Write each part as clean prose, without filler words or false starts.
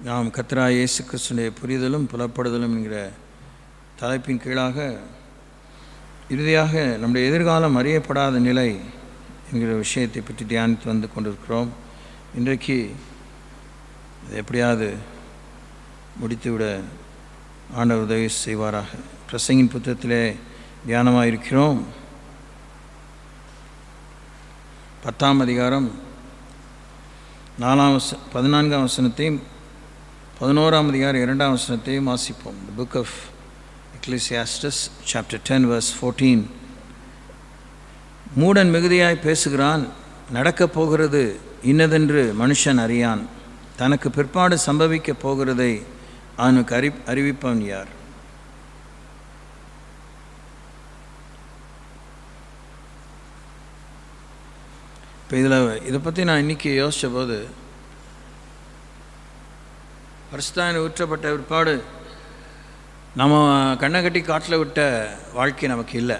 நாம் கர்த்தராகிய இயேசு கிறிஸ்துவினுடைய புரிதலும் புலப்படுதலும் என்கிற தலைப்பின் கீழாக இறுதியாக நம்முடைய எதிர்காலம் அறியப்படாத நிலை என்கிற விஷயத்தை பற்றி தியானித்து வந்து கொண்டிருக்கிறோம். இன்றைக்கு எப்படியாவது முடித்துவிட ஆண்டவர் உதவி செய்வாராக. பிரசங்கின் புத்தகத்திலே தியானமாக இருக்கிறோம். 10ஆம் அதிகாரம் 14ஆம் வசனத்தையும் 11ஆம் அதிகாரம் 2ஆம் வசனத்தையும் வாசிப்போம். The book of Ecclesiastes chapter 10 verse 14. மூடன் மிகுதியாய் பேசுகிறான், நடக்கப் போகிறது இன்னதென்று மனுஷன் அறியான், தனக்கு பிற்பாடு சம்பவிக்கப் போகிறதை அவனுக்கு அறிவிப்பவன் யார்? இப்போ இதை பற்றி நான் இன்றைக்கி யோசித்த போது, பரிசுத்தாவின் ஊற்றப்பட்ட பிற்பாடு நம்ம கண்ணை கட்டி காட்டில் விட்ட வாழ்க்கை நமக்கு இல்லை,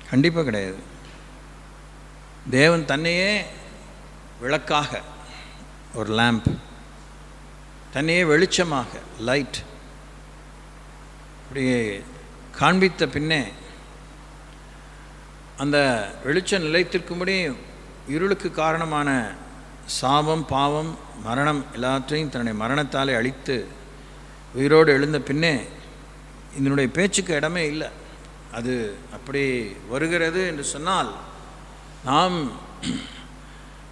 கண்டிப்பாக கிடையாது. தேவன் தன்னையே விளக்காக, ஒரு லேம்ப், தன்னையே வெளிச்சமாக, லைட், இப்படி காண்பித்த பின்னே அந்த வெளிச்சம் நிலைத்திருக்கும்படி இருளுக்கு காரணமான சாபம், பாவம், மரணம் எல்லாத்தையும் தன்னுடைய மரணத்தாலே அழித்து உயிரோடு எழுந்த பின்னே இதனுடைய பேச்சுக்கு இடமே இல்லை. அது அப்படி வருகிறது என்று சொன்னால் நாம்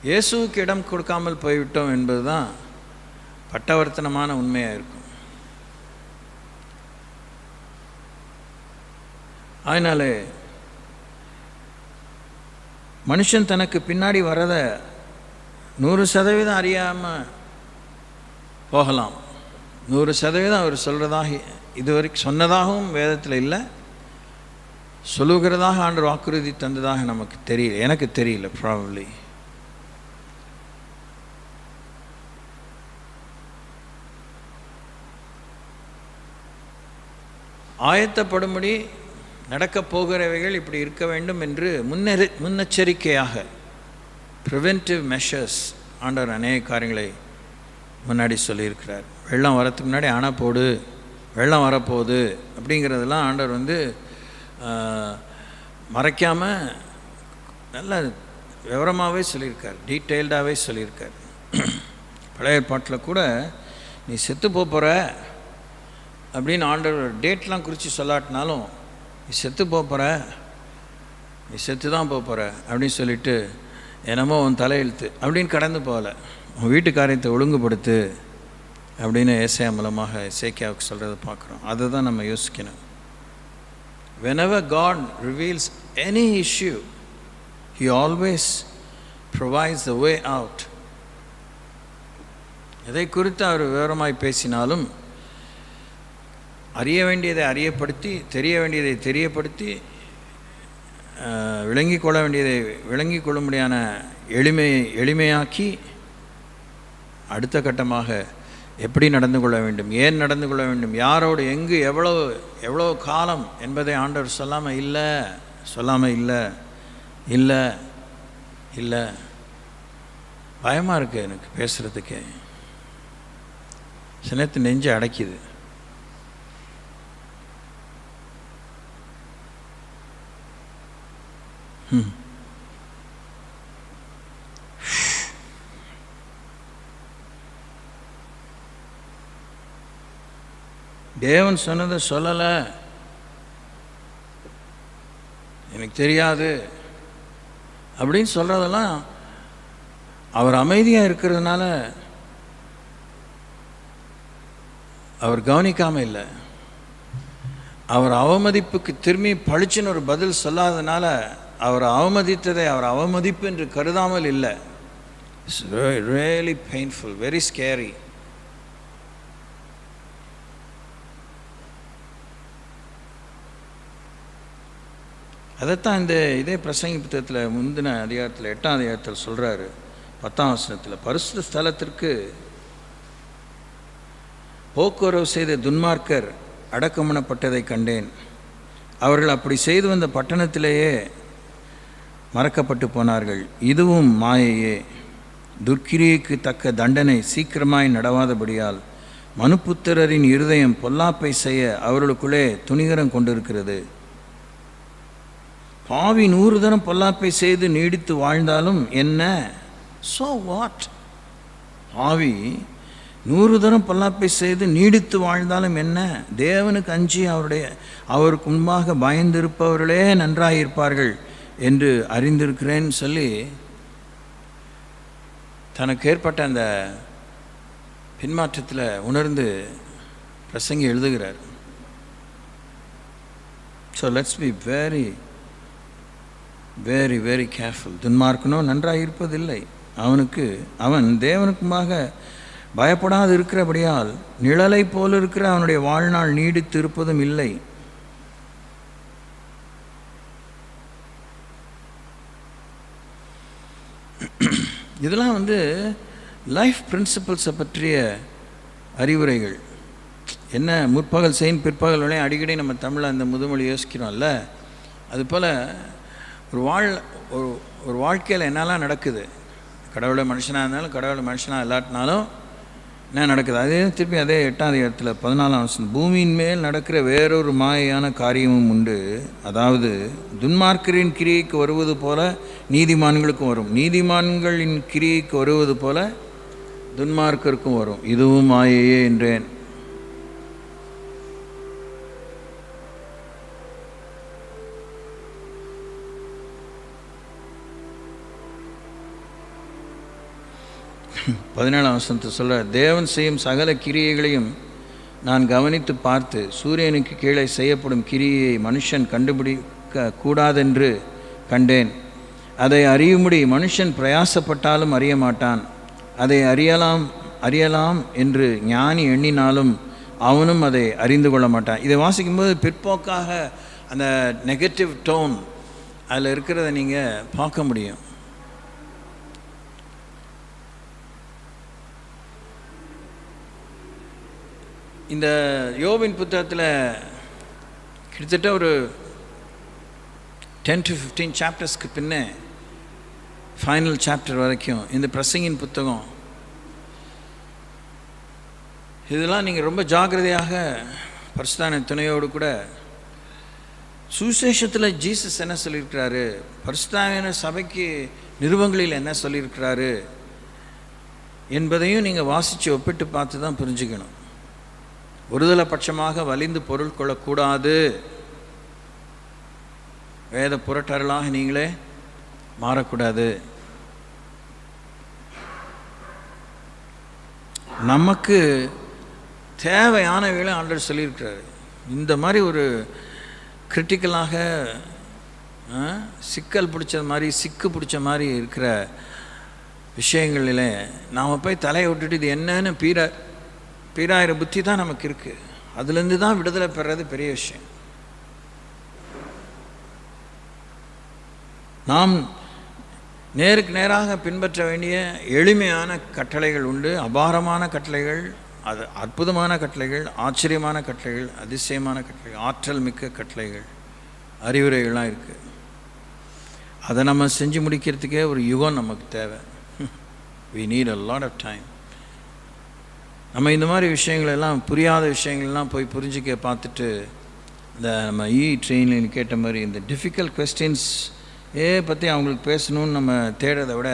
இயேசுவுக்கு இடம் கொடுக்காமல் போய்விட்டோம் என்பது தான் பட்டவர்த்தனமான உண்மையாக இருக்கும். அதனாலே மனுஷன் தனக்கு பின்னாடி வரதை 100% அறியாமல் போகலாம். 100% அவர் சொல்கிறதாக இதுவரைக்கும் சொன்னதாகவும் வேதத்தில் இல்லை, சொல்லுகிறதாக ஆண்டவர் வாக்குறுதி தந்ததாக நமக்கு தெரியல, எனக்கு தெரியல. ப்ராபப்ளி ஆயத்தப்படும்படி நடக்கப் போகிறவைகள் இப்படி இருக்க வேண்டும் என்று முன்னெச்சரிக்கையாக ப்ரிவென்டிவ் மெஷர்ஸ் ஆண்டவர் அநேக காரியங்களை முன்னாடி சொல்லியிருக்கிறார். வெள்ளம் வரத்துக்கு முன்னாடி அணை போடு, வெள்ளம் வரப்போகுது அப்படிங்கிறதெல்லாம் ஆண்டவர் மறைக்காமல் நல்ல விவரமாகவே சொல்லியிருக்கார், டீட்டெயில்டாகவே சொல்லியிருக்கார். பழைய ஏற்பாட்டில் கூட நீ செத்து போகிற அப்படின்னு ஆண்டவர் டேட்லாம் குறித்து சொல்லாட்டினாலும், நீ செத்து போகிற, நீ செத்து தான் போகிற அப்படின்னு சொல்லிவிட்டு என்னமோ உன் தலையெழுத்து அப்படின்னு கடந்து போகலை, உன் வீட்டு காரியத்தை ஒழுங்குபடுத்து அப்படின்னு ஏசாயா மூலமாக எசேக்கியாவுக்கு சொல்கிறத பார்க்குறோம். அதை தான் நம்ம யோசிக்கணும். Whenever God reveals any issue, He always provides the way out. எதை குறித்து அவர் விவரமாய் பேசினாலும் அறிய வேண்டியதை அறியப்படுத்தி, தெரிய வேண்டியதை தெரியப்படுத்தி, விளங்கி கொள்ள வேண்டியதை விளங்கி கொள்ளும்படியான எளிமையாக்கி, அடுத்த கட்டமாக எப்படி நடந்து கொள்ள வேண்டும், ஏன் நடந்து கொள்ள வேண்டும், யாரோடு எங்கு எவ்வளோ காலம் என்பதை ஆண்டவர் சொல்லாமல் இல்லை. பயமாக இருக்குது எனக்கு பேசுகிறதுக்கு, சினத்து நெஞ்சு அடைக்குது. தேவன் சொன்னதை சொல்லலை, எனக்கு தெரியாது அப்படின்னு சொல்கிறதெல்லாம் அவர் அமைதியாக இருக்கிறதுனால, அவர் கவனிக்காமல் இல்லை, அவர் அவமதிப்புக்கு திரும்பி பழிச்சுன்னு ஒரு பதில் சொல்லாததுனால அவர் அவமதித்ததை அவர் அவமதிப்பு என்று கருதாமல் இல்லை. It's really painful, very scary. அதைத்தான் இதே பிரசங்கி புத்தகத்தில் முந்தின அதிகாரத்தில் 8ஆம் அதிகாரத்தில் சொல்கிறாரு. 10ஆம் வசனத்தில், பரிசுத்த ஸ்தலத்திற்கு போக்குவரவு செய்த துன்மார்க்கர் அடக்கமனப்பட்டதை கண்டேன், அவர்கள் அப்படி செய்து வந்த பட்டணத்திலேயே மறக்கப்பட்டு போனார்கள், இதுவும் மாயையே. துர்க்கிரியைக்கு தக்க தண்டனை சீக்கிரமாய் நடவாதபடியால் மனுப்புத்திரரின் இருதயம் பொல்லாப்பை செய்ய அவர்களுக்குள்ளே துணிகரம் கொண்டிருக்கிறது. பாவி 100 தரம் பொல்லாப்பை செய்து நீடித்து வாழ்ந்தாலும் என்ன? So what? பாவி 100 தரம் பொல்லாப்பை செய்து நீடித்து வாழ்ந்தாலும் என்ன? தேவனுக்கு அஞ்சி அவருக்கு முன்பாக பயந்திருப்பவர்களே நன்றாயிருப்பார்கள் என்று அறிந்திருக்கிறேன்னு சொல்லி தனக்கு ஏற்பட்ட அந்த பின்மாற்றத்தில் உணர்ந்து பிரசங்கி எழுதுகிறார். So let's be very very very careful. துன்மார்க்கனோ நன்றாக இருப்பதில்லை, அவன் தேவனுக்குமாக பயப்படாது இருக்கிறபடியால் நிழலை போல இருக்கிற அவனுடைய வாழ்நாள் நீடித்து இருப்பதும் இல்லை. இதெல்லாம் லைஃப் பிரின்சிபல்ஸை பற்றிய அறிவுரைகள். என்ன முற்பகல் செயின் பிற்பகல் விளையும் அடிக்கடி நம்ம தமிழில் அந்த முதுமொழி யோசிக்கிறோம்ல, அதுபோல் ஒரு வாழ்க்கையில் என்னெல்லாம் நடக்குது, கடவுளை மனுஷனாக இருந்தாலும் கடவுளை மனுஷனாக இல்லாட்டினாலும் என்ன நடக்குது, அதே திருப்பி அதே 8ஆம் அதிகாரத்தில் 14ஆம் வசனம், பூமியின் மேல் நடக்கிற வேறொரு மாயான காரியமும் உண்டு, அதாவது துன்மார்க்கரின் கிரியைக்கு வருவது போல நீதிமான்களுக்கும் வரும், நீதிமான்களின் கிரியைக்கு வருவது போல துன்மார்க்கருக்கும் வரும், இதுவும் மாயையே என்றேன். பதினேழாம் வசனத்தை சொல்ல, தேவன் செய்யும் சகல கிரியைகளையும் நான் கவனித்து பார்த்து சூரியனுக்கு கீழே செய்யப்படும் கிரியையை மனுஷன் கண்டுபிடிக்க கூடாதென்று கண்டேன். அதை அறியும்படி மனுஷன் பிரயாசப்பட்டாலும் அறிய மாட்டான். அதை அறியலாம் என்று ஞானி எண்ணினாலும் அவனும் அதை அறிந்து கொள்ள மாட்டான். இதை வாசிக்கும்போது பிற்போக்காக அந்த நெகட்டிவ் டோன் அதில் இருக்கிறத நீங்கள் பார்க்க முடியும். இந்த யோபின் புத்தகத்தில் கிட்டத்தட்ட ஒரு 10 to 15 சாப்டர்ஸ்க்கு பின்ன ஃபைனல் சாப்டர் வரைக்கும் இந்த பிரசங்கின் புத்தகம், இதெல்லாம் நீங்கள் ரொம்ப ஜாக்கிரதையாக பரிசுத்தான துணையோடு கூட சுவிசேஷத்தில் ஜீசஸ் என்ன சொல்லியிருக்கிறாரு, பரிசுத்தான சபைக்கு நிருபங்களில் என்ன சொல்லியிருக்கிறாரு என்பதையும் நீங்கள் வாசித்து ஒப்பிட்டு பார்த்து தான் புரிஞ்சுக்கணும். ஒருதலை பட்சமாக வலிந்து பொருள் கொள்ளக்கூடாது. வேத புரட்டர்களாக நீங்களே மாறக்கூடாது. நமக்கு தேவையானவைகளை ஆண்டவர் சொல்லியிருக்கிறாரு. இந்த மாதிரி ஒரு கிரிட்டிக்கலாக சிக்கல் பிடிச்ச மாதிரி சிக்கு பிடிச்ச மாதிரி இருக்கிற விஷயங்களில் நாம் போய் தலையை விட்டுட்டு இது என்னன்னு பீராயிர புத்தி தான் நமக்கு இருக்குது. அதுலேருந்து தான் விடுதலை பெறது பெரிய விஷயம். நாம் நேருக்கு நேராக பின்பற்ற வேண்டிய எளிமையான கட்டளைகள் உண்டு, அபாரமான கட்டளைகள், அது அற்புதமான கட்டளைகள், ஆச்சரியமான கட்டளைகள், அதிசயமான கட்டளைகள், ஆற்றல் மிக்க கட்டளைகள், அறிவுரைகள்லாம் இருக்குது. அதை நம்ம செஞ்சு முடிக்கிறதுக்கே ஒரு யுகம் நமக்கு தேவை. we need a lot of time. நம்ம இந்த மாதிரி விஷயங்களெல்லாம் புரியாத விஷயங்கள்லாம் போய் புரிஞ்சிக்க பார்த்துட்டு இந்த நம்ம ட்ரெயினில் கேட்ட மாதிரி இந்த டிஃபிகல்ட் கொஸ்டின்ஸ் பற்றி அவங்களுக்கு பேசணும்னு நம்ம தேடுறதை விட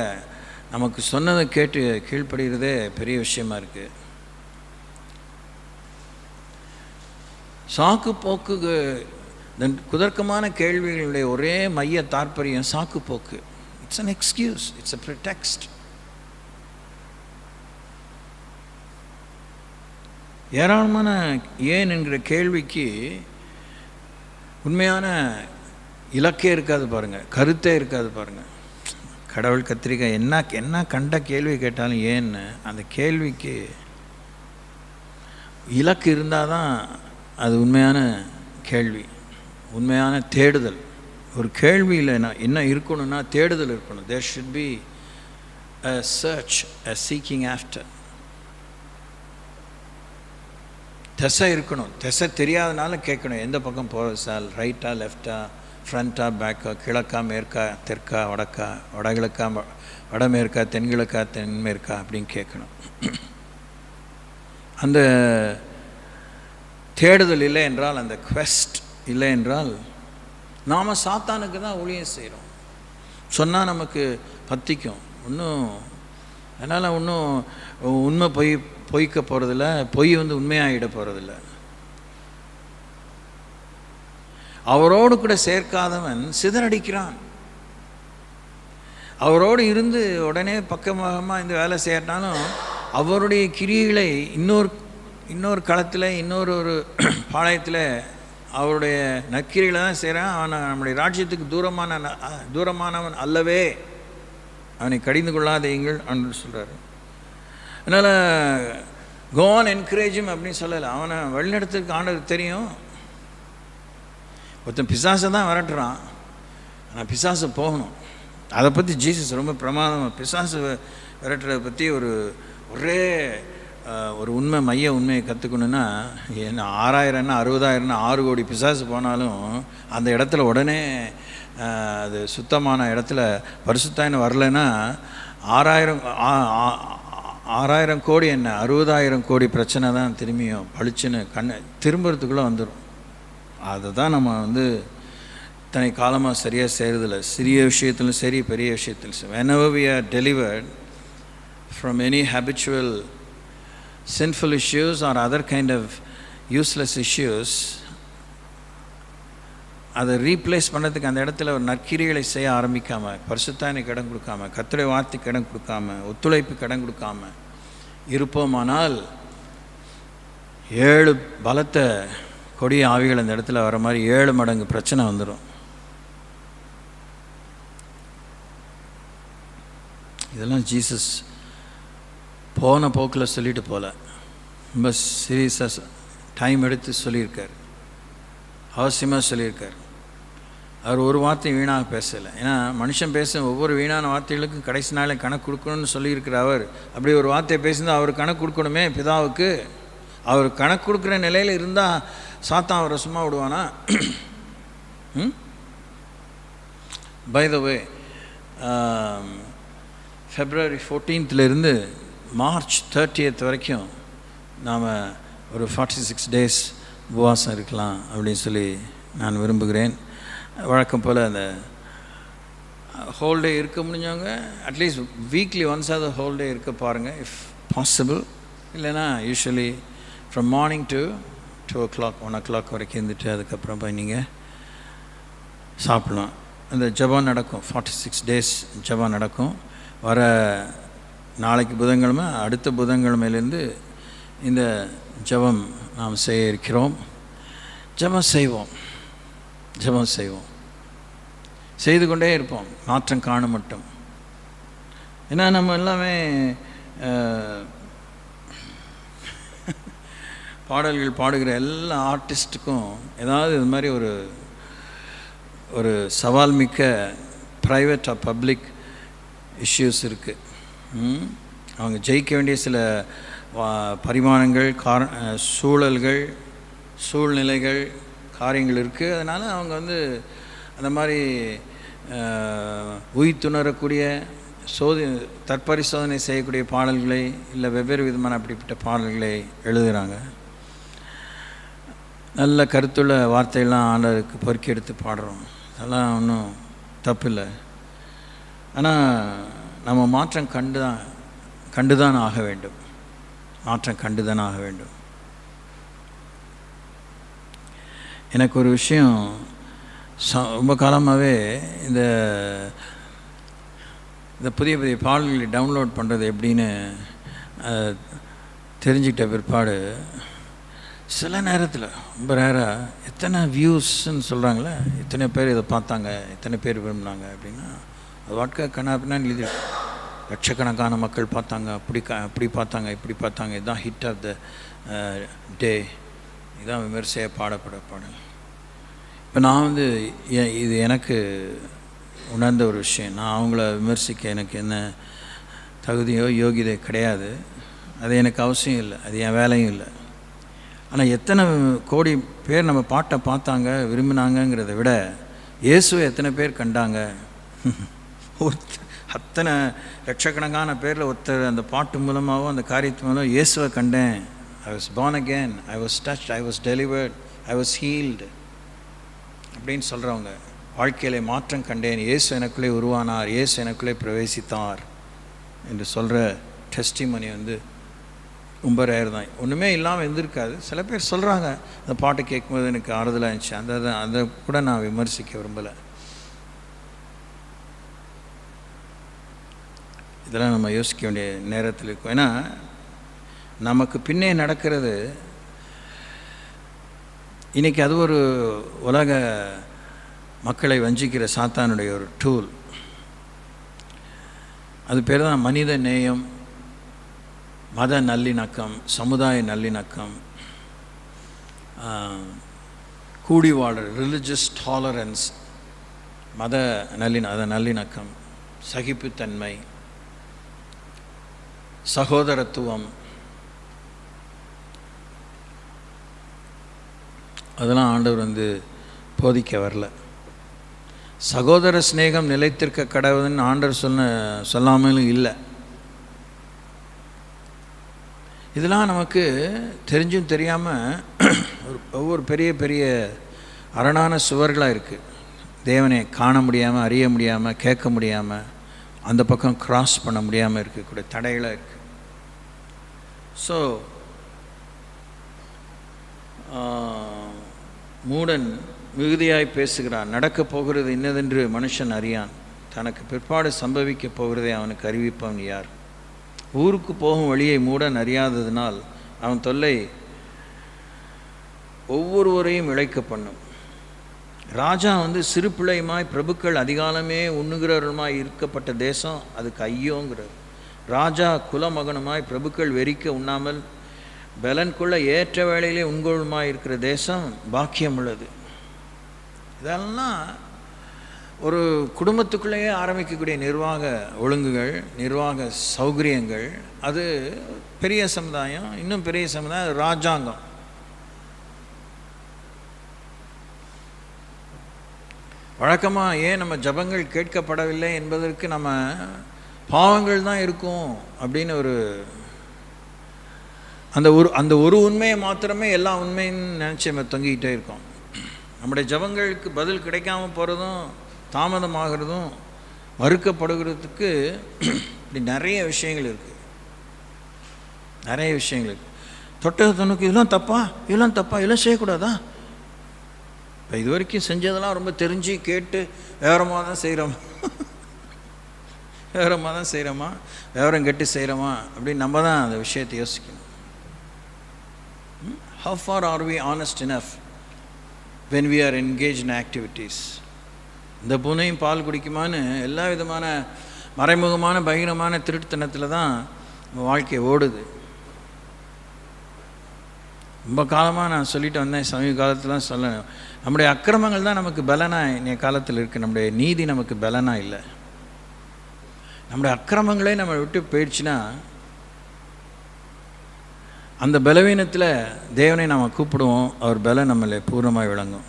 நமக்கு சொன்னதை கேட்டு கீழ்ப்படுகிறதே பெரிய விஷயமா இருக்குது. சாக்கு போக்கு, இந்த குதர்க்கமான கேள்விகளுடைய ஒரே மைய தாற்பயம் சாக்கு போக்கு. It's an excuse, it's a pretext. ஏராளமான ஏன் என்கிற கேள்விக்கு உண்மையான இலக்கே இருக்காது பாருங்கள், கருத்தே இருக்காது பாருங்கள். கடவுள் கத்திரிக்காய் என்ன கண்ட கேள்வி கேட்டாலும் ஏன்னு அந்த கேள்விக்கு இலக்கு இருந்தால் தான் அது உண்மையான கேள்வி, உண்மையான தேடுதல். ஒரு கேள்வியில் என்ன இருக்கணும்னா தேடுதல் இருக்கணும். There should be a search, a seeking after. திசை இருக்கணும். திசை தெரியாதனால கேட்கணும், எந்த பக்கம் போகிறது சார், ரைட்டா லெஃப்டா, ஃப்ரண்ட்டா பேக்கா, கிழக்கா மேற்கா தெற்கா வடக்கா, வடகிழக்கா வடமேற்கா தென்கிழக்கா தென்மேற்கா அப்படின்னு கேட்கணும். அந்த தேடுதல் இல்லை என்றால், அந்த குவெஸ்ட் இல்லை என்றால், நாம் சாத்தானுக்கு தான் ஊழியம் செய்கிறோம். சொன்னால் நமக்கு பத்திக்கும் ஒன்றும். அதனால் ஒன்றும் உண்மை பொய்க்க போகிறதில்ல, பொய் உண்மையாகிட போகிறதில்ல. அவரோடு கூட சேர்க்காதவன் சிதறடிக்கிறான். அவரோடு இருந்து உடனே பக்கமாக இந்த வேலை செய்யறனாலும் அவருடைய கிரியைகளை இன்னொரு களத்தில், ஒரு பாளையத்தில் அவருடைய நற்கிரிகளை தான் செய்கிறான். அவன் நம்முடைய ராஜ்யத்துக்கு தூரமானவன் அல்லவே, அவனை கடிந்து கொள்ளாதீங்கள் அப்படின்னு சொல்கிறார். அதனால் கோ ஆன் என்கரேஜும் அப்படின்னு சொல்லலை. அவனை வழிநடத்துக்கு ஆண்டவருக்கு தெரியும். ஒருத்தன் பிசாசை தான் விரட்டுறான், ஆனால் பிசாசை போகணும். அதை பற்றி ஜீசஸ் ரொம்ப பிரமாதமாக பிசாசு விரட்டுறதை பற்றி ஒரே ஒரு மைய உண்மையை கற்றுக்கணுன்னா, என்ன 6000ன்னா 60,000ன்னா 6 கோடி பிசாசு போனாலும் அந்த இடத்துல உடனே அது சுத்தமான இடத்துல பரிசுத்தாயின்னு வரலைன்னா 6,000 கோடி என்ன 60,000 கோடி பிரச்சனை தான் திரும்பியும் பளிச்சுன்னு திரும்புறதுக்குள்ளே வந்துடும். அதை தான் நம்ம இத்தனை காலமாக சரியாக செய்கிறதில்ல. சிறிய விஷயத்திலும் சரி, பெரிய விஷயத்திலும் சரி. whenever we are delivered from any habitual sinful issues or other kind of useless issues, அதை ரீப்ளேஸ் பண்ணுறதுக்கு அந்த இடத்துல ஒரு நற்கிரிகளை செய்ய ஆரம்பிக்காமல், பரிசுத்தானுக்கு இடம் கொடுக்காமல், கர்த்தருடைய வார்த்தைக்கு இடம் கொடுக்காமல், ஒத்துழைப்புக்கு இடம் கொடுக்காமல் இருப்போமானால் 7 பலத்த கொடிய ஆவிகள் அந்த இடத்துல வர மாதிரி 7 மடங்கு பிரச்சனை வந்துடும். இதெல்லாம் ஜீசஸ் போன போக்கில் சொல்லிட்டு போல, ரொம்ப சீரியஸாக டைம் எடுத்து சொல்லியிருக்கார், அவசியமாக சொல்லியிருக்கார். அவர் ஒரு வார்த்தை வீணாக பேசலை. ஏன்னா மனுஷன் பேச ஒவ்வொரு வீணான வார்த்தைகளுக்கும் கடைசி நாளை கணக்கு கொடுக்கணும்னு சொல்லியிருக்கிற அவர் அப்படி ஒரு வார்த்தையை பேசியிருந்தால் அவர் கணக்கு கொடுக்கணுமே பிதாவுக்கு. அவர் கணக்கு கொடுக்குற நிலையில் இருந்தால் சாத்தான் அவரை சும்மா விடுவானா? By the way, February 14th March 30th வரைக்கும் நாம் ஒரு 46 days உபவாசம் இருக்கலாம் அப்படின்னு சொல்லி நான் விரும்புகிறேன். வழக்கம் போல் அந்த ஹோல் டே இருக்க முடிஞ்சவங்க அட்லீஸ்ட் வீக்லி ஒன்ஸ் அது ஹோல் டே இருக்க பாருங்கள், இஃப் பாசிபிள். இல்லைன்னா usually from morning to 2 o'clock 1 o'clock வரைக்கும் இருந்துட்டு அதுக்கப்புறம் போய் நீங்கள் சாப்பிடலாம். அந்த ஜெபம் நடக்கும், 46 days ஜெபம் நடக்கும். வர நாளைக்கு புதன்கிழமை, அடுத்த புதன்கிழமையிலேருந்து இந்த ஜெபம் நாம் செய்ய இருக்கிறோம். ஜெபம் செய்வோம், செய்து கொண்டே இருப்போம், மாற்றம் காணும் மட்டும். ஏன்னா நம்ம எல்லாமே பாடல்கள் பாடுகிற எல்லா ஆர்டிஸ்ட்டுக்கும் ஏதாவது இது மாதிரி ஒரு சவால் மிக்க ப்ரைவேட் ஆர் பப்ளிக் இஷ்யூஸ் இருக்குது. அவங்க ஜெயிக்க வேண்டிய சில பரிமாணங்கள், சூழல்கள், சூழ்நிலைகள், காரியங்கள் இருக்குது. அதனால் அவங்க அந்த மாதிரி உயிர்த்துணரக்கூடிய தற்பரிசோதனை செய்யக்கூடிய பாடல்களை, இல்லை வெவ்வேறு விதமான அப்படிப்பட்ட பாடல்களை எழுதுகிறாங்க. நல்ல கருத்துள்ள வார்த்தையெல்லாம் ஆண்டவருக்கு பொறுக்கி எடுத்து பாடுறோம், அதெல்லாம் ஒன்றும் தப்பு இல்லை. ஆனால் நம்ம மாற்றம் கண்டுதான் ஆக வேண்டும். எனக்கு ஒரு விஷயம் ரொம்ப காலமாகவே இந்த புதிய பாடல்களை டவுன்லோட் பண்ணுறது எப்படின்னு தெரிஞ்சுக்கிட்ட பிற்பாடு சில நேரத்தில் ரொம்ப ரேராக எத்தனை வியூஸ்ன்னு சொல்கிறாங்களே, எத்தனை பேர் இதை பார்த்தாங்க, எத்தனை பேர் விரும்பினாங்க அப்படின்னா அது வாட்கா கண்ணாப்பின்னான்னு எழுதி லட்சக்கணக்கான மக்கள் பார்த்தாங்க, அப்படி பார்த்தாங்க, இப்படி பார்த்தாங்க, இதுதான் ஹிட் ஆஃப் த டே, இதுதான் விமர்சையாக பாடப்பட பாடல். இப்போ நான் இது எனக்கு உணர்ந்த ஒரு விஷயம். நான் அவங்கள விமர்சிக்க எனக்கு என்ன தகுதியோ யோகியதை கிடையாது, அது எனக்கு அவசியம் இல்லை, அது என் வேலையும் இல்லை. ஆனால் எத்தனை கோடி பேர் நம்ம பாட்டை பார்த்தாங்க, விரும்பினாங்கங்கிறத விட இயேசுவை எத்தனை பேர் கண்டாங்க? அத்தனை லட்சக்கணக்கான பேரில் ஒருத்தர் அந்த பாட்டு மூலமாகவும் அந்த காரியத்து மூலம் இயேசுவை கண்டேன். I was born again, I was touched, I was delivered, I was healed அப்படின்னு சொல்கிறவங்க, வாழ்க்கையிலே மாற்றம் கண்டேன், இயேசு எனக்குள்ளே உருவானார், இயேசு எனக்குள்ளே பிரவேசித்தார் என்று சொல்கிற டெஸ்டிமனி ரொம்ப ரேர் தான். ஒன்றுமே இல்லாமல் இருந்திருக்காது. சில பேர் சொல்கிறாங்க, அந்த பாட்டு கேட்கும்போது எனக்கு ஆறுதலாக இருந்துச்சு, அதை கூட நான் விமர்சிக்க விரும்பலை. இதெல்லாம் நம்ம யோசிக்க வேண்டிய நேரத்தில் இருக்கும். ஏன்னா நமக்கு பின்னே நடக்கிறது இன்றைக்கி அது ஒரு உலக மக்களை வஞ்சிக்கிற சாத்தானுடைய ஒரு டூல். அது பேர் தான் மனித நேயம், மத நல்லிணக்கம், சமுதாய நல்லிணக்கம், கூடி வாழ்கிற ரிலிஜியஸ் டாலரன்ஸ், மத நல்லிணக்கம், சகிப்புத்தன்மை, சகோதரத்துவம், அதெல்லாம் ஆண்டவர் போதிக்க வரல. சகோதர ஸ்நேகம் நிலைத்திருக்க கடவுள்னு ஆண்டவர் சொல்லாமலும் இல்லை. இதெல்லாம் நமக்கு தெரிஞ்சும் தெரியாமல் ஒவ்வொரு பெரிய பெரிய அரணான சுவர்களாக இருக்குது. தேவனை காண முடியாமல், அறிய முடியாமல், கேட்க முடியாமல், அந்த பக்கம் கிராஸ் பண்ண முடியாமல் இருக்கக்கூடிய தடைகளாக இருக்குது. ஸோ மூடன் மிகுதியாய் பேசுகிறான், நடக்கப் போகிறது இன்னதென்று மனுஷன் அறியான், தனக்கு பிற்பாடு சம்பவிக்கப் போகிறதை அவனுக்கு அறிவிப்பவன் யார்? ஊருக்கு போகும் வழியை மூடன் அறியாததினால் அவன் தொல்லை ஒவ்வொருவரையும் இழைக்க பண்ணும். ராஜா சிறு பிள்ளையுமாய் பிரபுக்கள் அதிகாலமே உண்ணுகிறவருமாய் இருக்கப்பட்ட தேசம் அதுக்கு ஐயோங்கிறார். ராஜா குலமகனுமாய் பிரபுக்கள் வெறிக்க உண்ணாமல் பலன்குள்ள ஏற்ற வேளையிலே உண்கொள்ளுமாய் இருக்கிற தேசம் பாக்கியம் உள்ளது. இதெல்லாம் ஒரு குடும்பத்துக்குள்ளேயே ஆரம்பிக்கக்கூடிய நிர்வாக ஒழுங்குகள், நிர்வாக சௌகரியங்கள். அது பெரிய சமுதாயம், இன்னும் பெரிய சமுதாயம் ராஜாங்கம். வழக்கமாக ஏன் நம்ம ஜபங்கள் கேட்கப்படவில்லை என்பதற்கு நம்ம பாவங்கள் தான் இருக்கும் அப்படின்னு அந்த ஒரு உண்மையை மாத்திரமே எல்லா உண்மைன்னு நினச்சி நம்ம தொங்கிக்கிட்டே இருக்கோம். நம்முடைய ஜபங்களுக்கு பதில் கிடைக்காம போகிறதும், தாமதமாகிறதும், மறுக்கப்படுகிறதுக்கு இப்படி நிறைய விஷயங்கள் இருக்குது. தொட்டதனுக்கு இதெல்லாம் தப்பா, இதெல்லாம் செய்யக்கூடாதா? இப்போ இது வரைக்கும் செஞ்சதெல்லாம் ரொம்ப தெரிஞ்சு கேட்டு விவரமாக தான் செய்கிறோமா, விவரம் கெட்டு செய்கிறோமா அப்படின்னு நம்ம தான் அந்த விஷயத்தை யோசிக்கணும். How far are we honest enough when we are engaged in activities? இந்த பூனையும் பால் குடிக்குமான்னு எல்லா விதமான மறைமுகமான பகிரமான திருட்டுத்தனத்தில் தான் வாழ்க்கை ஓடுது. ரொம்ப காலமாக நான் சொல்லிட்டு வந்தேன், சமீப காலத்தில் சொல்லணும். நம்முடைய அக்கிரமங்கள் தான் நமக்கு பலனாக இன்றைய காலத்தில் இருக்குது, நம்முடைய நீதி நமக்கு பலனாக இல்லை. நம்முடைய அக்கிரமங்களே நம்ம விட்டு போயிடுச்சுன்னா அந்த பலவீனத்தில் தேவனை நாம் கூப்பிடுவோம், அவர் பலம் நம்மளை பூர்ணமாக விளங்கும்.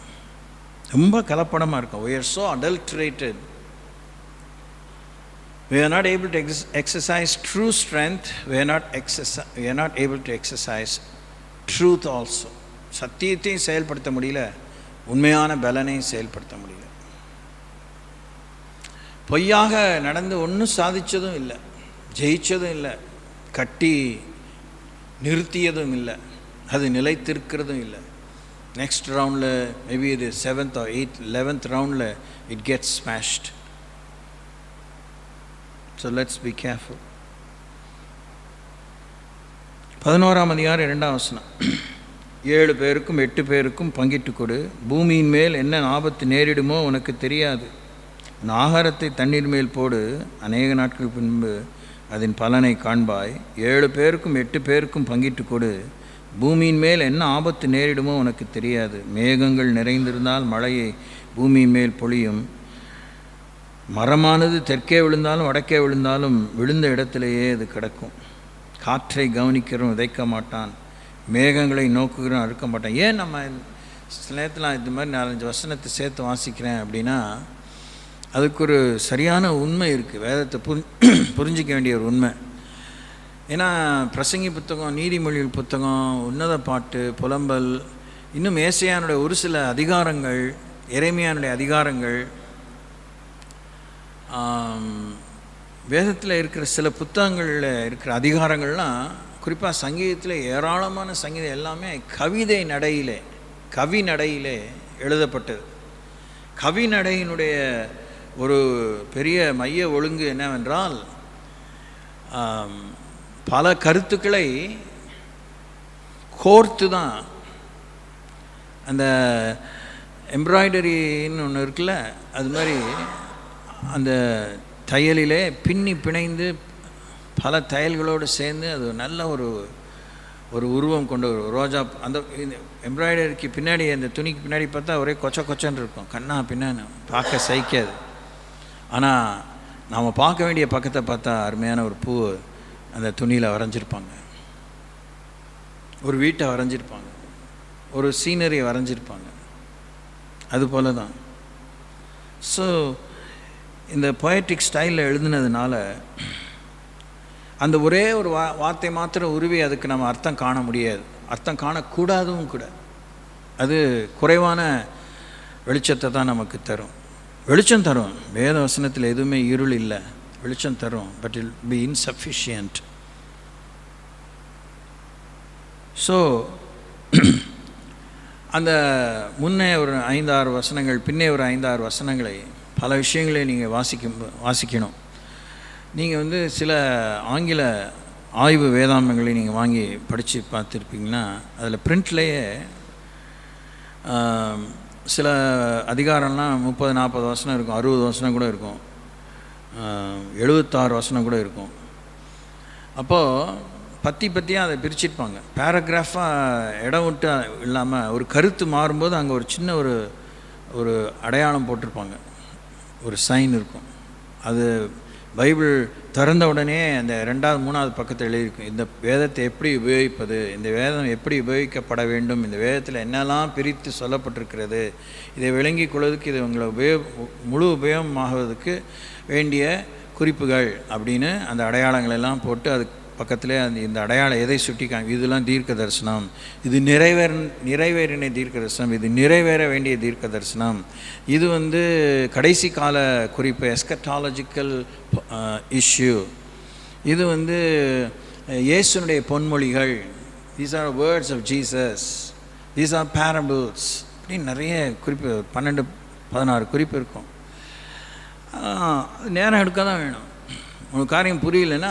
ரொம்ப கலப்படமாக இருக்கும். we are so adulterated, we are not able to exercise true strength, we are not able to exercise truth also. சத்தியத்தையும் செயல்படுத்த முடியல, உண்மையான பலனையும் செயல்படுத்த முடியல. பொய்யாக நடந்து ஒன்றும் சாதித்ததும் இல்லை, ஜெயித்ததும் இல்லை, கட்டி நிறுத்தியதும் இல்லை, அது நிலைத்திருக்கிறதும் இல்லை. நெக்ஸ்ட் ரவுண்டில் மேபி இது 7th or 8th 11th ரவுண்டில் it gets smashed. So let's be careful. 11ஆம் அதிகாரம் 2ஆம் வசனம். 7 பேருக்கும் 8 பேருக்கும் பங்கிட்டு கொடு, பூமியின் மேல் என்ன ஆபத்து நேரிடுமோ உனக்கு தெரியாது. உன் ஆகாரத்தை தண்ணீர் மேல் போடு, அநேக நாட்கள் பின்பு அதன் பலனை காண்பாய். 7 பேருக்கும் 8 பேருக்கும் பங்கிட்டு கொடு, பூமியின் மேல் என்ன ஆபத்து நேரிடுமோ உனக்கு தெரியாது. மேகங்கள் நிறைந்திருந்தால் மழையை பூமியின் மேல் பொழியும், மரமானது தெற்கே விழுந்தாலும் வடக்கே விழுந்தாலும் விழுந்த இடத்திலேயே அது கிடக்கும். காற்றை கவனிக்கிறவன் விதைக்க மாட்டான், மேகங்களை நோக்குகிறவன் அறுக்க மாட்டான். ஏன் நம்ம சில நேரத்தில் நான் இது மாதிரி 4-5 வசனத்தை சேர்த்து வாசிக்கிறேன் அப்படின்னா அதுக்கு ஒரு சரியான உண்மை இருக்குது, வேதத்தை புரிஞ்சிக்க வேண்டிய ஒரு உண்மை. ஏன்னா பிரசங்கி புத்தகம், நீதிமொழிகள் புத்தகம், உன்னத பாட்டு, புலம்பல், இன்னும் ஏசாயானுடைய ஒரு சில அதிகாரங்கள், எரேமியானுடைய அதிகாரங்கள், வேதத்தில் இருக்கிற சில புத்தகங்களில் இருக்கிற அதிகாரங்கள்லாம், குறிப்பாக சங்கீதத்தில் ஏராளமான சங்கீதம் எல்லாமே கவிதை நடையிலே, கவி நடையிலே எழுதப்பட்டது. கவி நடையினுடைய ஒரு பெரிய மைய ஒழுங்கு என்னவென்றால், பல கருத்துக்களை கோர்த்து தான், அந்த எம்ப்ராய்டரின்னு ஒன்று இருக்குல்ல, அது மாதிரி அந்த தையலிலே பின்னி பிணைந்து பல தையல்களோடு சேர்ந்து அது நல்ல ஒரு உருவம் கொண்ட ஒரு ரோஜா. அந்த எம்ப்ராய்டரிக்கு பின்னாடி, அந்த துணிக்கு பின்னாடி பார்த்தா ஒரே கொச்சன்னு இருக்கும், கண்ணா பின்னான்னு பார்க்க சகிக்காது. ஆனால் நாம் பார்க்க வேண்டிய பக்கத்தை பார்த்தா அருமையான ஒரு பூ அந்த துணியில் வரைஞ்சிருப்பாங்க, ஒரு வீட்டை வரைஞ்சிருப்பாங்க, ஒரு சீனரியை வரைஞ்சிருப்பாங்க. அதுபோல தான். ஸோ இந்த பொயட்டிக் ஸ்டைலில் எழுதுனதுனால அந்த ஒரே ஒரு வார்த்தை மாத்திரம் உருவி அதுக்கு நம்ம அர்த்தம் காண முடியாது, அர்த்தம் காணக்கூடாதும் கூட. அது குறைவான வெளிச்சத்தை தான் நமக்கு தரும். வெளிச்சம் தரும், வேத வசனத்தில் எதுவுமே இருள் இல்லை, வெளிச்சம் தரும், but will be insufficient. So அந்த முன்னே ஒரு 5-6 வசனங்கள், பின்னே ஒரு 5-6 வசனங்களை, பல விஷயங்களை நீங்கள் வாசிக்கணும். நீங்கள் சில ஆங்கில ஆய்வு வேதாந்தங்களை நீங்கள் வாங்கி படித்து பார்த்துருப்பீங்கன்னா, அதில் பிரிண்ட்லேயே சில அதிகாரம்லாம் 30-40 வசனம் இருக்கும், 60 வசனம் கூட இருக்கும், 76 வசனம் கூட இருக்கும். அப்போது பத்தியாக அதை பிரிச்சிருப்பாங்க, பேராகிராஃபாக இடம் விட்டு இல்லாமல். ஒரு கருத்து மாறும்போது அங்கே ஒரு சின்ன ஒரு அடையாளம் போட்டிருப்பாங்க, ஒரு சைன் இருக்கும். அது பைபிள் திறந்த உடனே அந்த 2வது-3வது பக்கத்தில் எழுதியிருக்கும், இந்த வேதத்தை எப்படி உபயோகிப்பது, இந்த வேதம் எப்படி உபயோகிக்கப்பட வேண்டும், இந்த வேதத்தில் என்னெல்லாம் பிரித்து சொல்லப்பட்டிருக்கிறது, இதை விளங்கி கொள்வதற்கு, இது உங்களை முழு உபயோகமாகுவதற்கு வேண்டிய குறிப்புகள் அப்படின்னு அந்த அடையாளங்களெல்லாம் போட்டு, அது பக்கத்தில் இந்த அடையாளம் எதை சுட்டிக்காங்க, இதெல்லாம் தீர்க்க தரிசனம், இது நிறைவேறின தீர்க்க தரிசனம், இது நிறைவேற வேண்டிய தீர்க்க தரிசனம், இது கடைசி கால குறிப்பு, எஸ்கட்டாலஜிக்கல் இஷ்யூ, இது இயேசுனுடைய பொன்மொழிகள், these are words of Jesus, these are parables, அப்படின்னு நிறைய குறிப்பு, 12-16 குறிப்பு இருக்கும். நேரம் எடுக்க தான் வேணும். உங்களுக்கு காரியம் புரியலைன்னா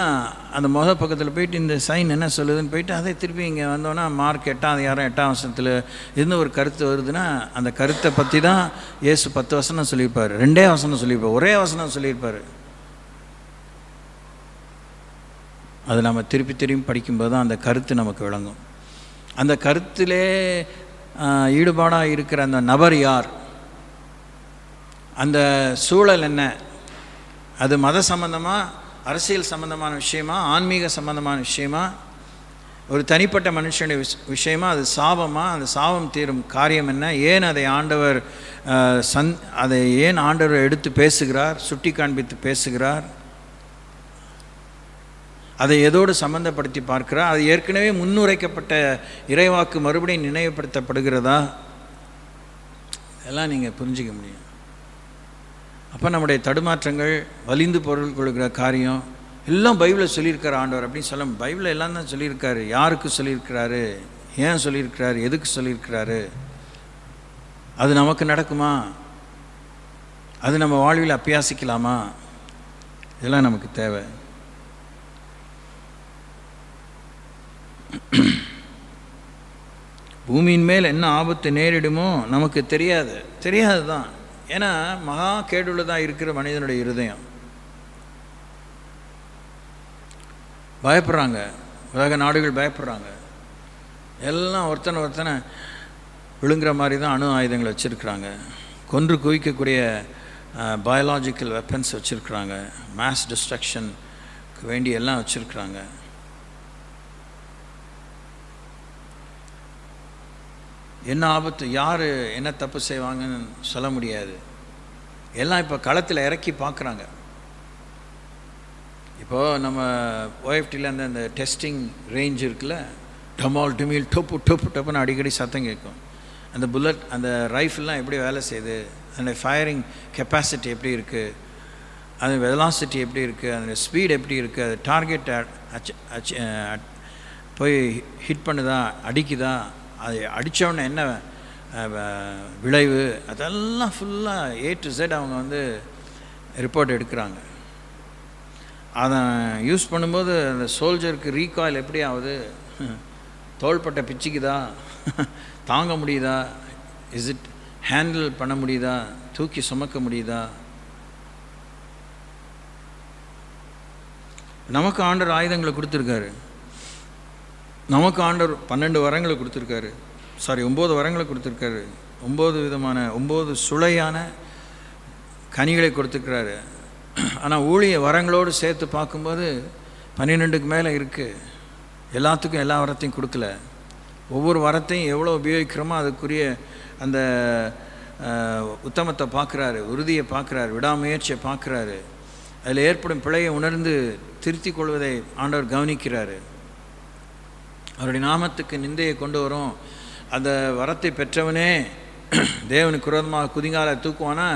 அந்த முதல் பக்கத்தில் போயிட்டு இந்த சைன் என்ன சொல்லுதுன்னு போயிட்டு அதை திருப்பி இங்கே வந்தோன்னா மார்க் 8ஆம் வசனத்தில் இருந்து ஒரு கருத்து வருதுன்னா அந்த கருத்தை பற்றி தான் இயேசு 10 வசனம் சொல்லியிருப்பார், 2 வசனம் சொல்லியிருப்பார், ஒரே வசனம் சொல்லியிருப்பார். அது நம்ம திருப்பி படிக்கும்போது தான் அந்த கருத்து நமக்கு விளங்கும். அந்த கருத்திலே ஈடுபாடாக இருக்கிற அந்த நபர் யார், அந்த சூழல் என்ன, அது மத சம்பந்தமாக, அரசியல் சம்பந்தமான விஷயமா, ஆன்மீக சம்பந்தமான விஷயமா, ஒரு தனிப்பட்ட மனுஷனுடைய விஷயமா, அது சாபமா, அந்த சாபம் தீரும் காரியம் என்ன, ஏன் அதை ஆண்டவர் அதை ஏன் ஆண்டவர் எடுத்து பேசுகிறார், சுட்டி காண்பித்து பேசுகிறார், அதை எதோடு சம்பந்தப்படுத்தி பார்க்கிறார், அது ஏற்கனவே முன்னுரைக்கப்பட்ட இறைவாக்கு மறுபடியும் நினைவுபடுத்தப்படுகிறதா, இதெல்லாம் நீங்கள் புரிஞ்சிக்க முடியும். அப்போ நம்முடைய தடுமாற்றங்கள், வலிந்து பொருள் கொள்கிற காரியம் எல்லாம் பைபிளில் சொல்லியிருக்கார் ஆண்டவர் அப்படின்னு சொல்ல. பைபிளில் எல்லாம் தான் சொல்லியிருக்காரு. யாருக்கு சொல்லியிருக்கிறாரு, ஏன் சொல்லியிருக்கிறாரு, எதுக்கு சொல்லியிருக்கிறாரு, அது நமக்கு நடக்குமா, அது நம்ம வாழ்வில் அபியாசிக்கலாமா, இதெல்லாம் நமக்கு தேவை. பூமியின் மேல் என்ன ஆபத்து நேரிடுமோ நமக்கு தெரியாது தான். ஏன்னா மகா கேடுள்ளதாக இருக்கிற மனிதனுடைய இருதயம். பயப்படுறாங்க, உலக நாடுகள் பயப்படுறாங்க, எல்லாம் ஒருத்தனை விழுங்குற மாதிரி தான் அணு ஆயுதங்களை வச்சுருக்குறாங்க, கொன்று குவிக்கக்கூடிய பயாலாஜிக்கல் வெப்பன்ஸ் வச்சுருக்குறாங்க, மாஸ் டிஸ்ட்ரக்ஷனுக்கு வேண்டி எல்லாம் வச்சுருக்குறாங்க. என்ன ஆபத்து, யார் என்ன தப்பு செய்வாங்கன்னு சொல்ல முடியாது. எல்லாம் இப்போ களத்தில் இறக்கி பார்க்குறாங்க. இப்போது நம்ம ஓஎஃப்டியில் அந்த டெஸ்டிங் ரேஞ்ச் இருக்குல்ல, டமால் டிமில் டொப்பு டொப்பு டப்புன்னு அடிக்கடி சத்தம் கேட்கும். அந்த புல்லட், அந்த ரைஃபிள்லாம் எப்படி வேலை செய்யுது, அந்த ஃபயரிங் கெப்பாசிட்டி எப்படி இருக்குது, அது வெலாசிட்டி எப்படி இருக்குது, அதோடய ஸ்பீட் எப்படி இருக்குது, அது டார்கெட் போய் ஹிட் பண்ணுதா, அடிக்குதா, அது அடித்தவொடனே என்ன விளைவு, அதெல்லாம் ஃபுல்லாக A to Z அவங்க ரிப்போர்ட் எடுக்கிறாங்க. அதை யூஸ் பண்ணும்போது அந்த சோல்ஜருக்கு ரீகாயில் எப்படி ஆகுது, தோள்பட்டை பிச்சுக்குதா, தாங்க முடியுதா, இஸ் இட் ஹேண்டில் பண்ண முடியுதா, தூக்கி சுமக்க முடியுதா. நமக்கு ஆண்டவர் ஆயுதங்களை கொடுத்துருக்காரு. நமக்கு ஆண்டவர் 12 வரங்களை கொடுத்துருக்காரு, 9 வரங்களை கொடுத்துருக்காரு. 9 விதமான 9 சுளையான கனிகளை கொடுத்துருக்கிறாரு. ஆனால் ஊழிய வரங்களோடு சேர்த்து பார்க்கும்போது 12க்கு மேலே இருக்குது. எல்லாத்துக்கும் எல்லா வரத்தையும் கொடுக்கல. ஒவ்வொரு வரத்தையும் எவ்வளோ உபயோகிக்கிறோமோ அதுக்குரிய அந்த உத்தமத்தை பார்க்குறாரு, உறுதியை பார்க்குறாரு, விடாமுயற்சியை பார்க்குறாரு. அதில் ஏற்படும் பிழையை உணர்ந்து திருத்தி கொள்வதை ஆண்டவர் கவனிக்கிறாரு. அவருடைய நாமத்துக்கு நிந்தையை கொண்டு வரும். அந்த வரத்தை பெற்றவனே தேவனுக்கு விரோதமாக குதிங்கால தூக்குவானா,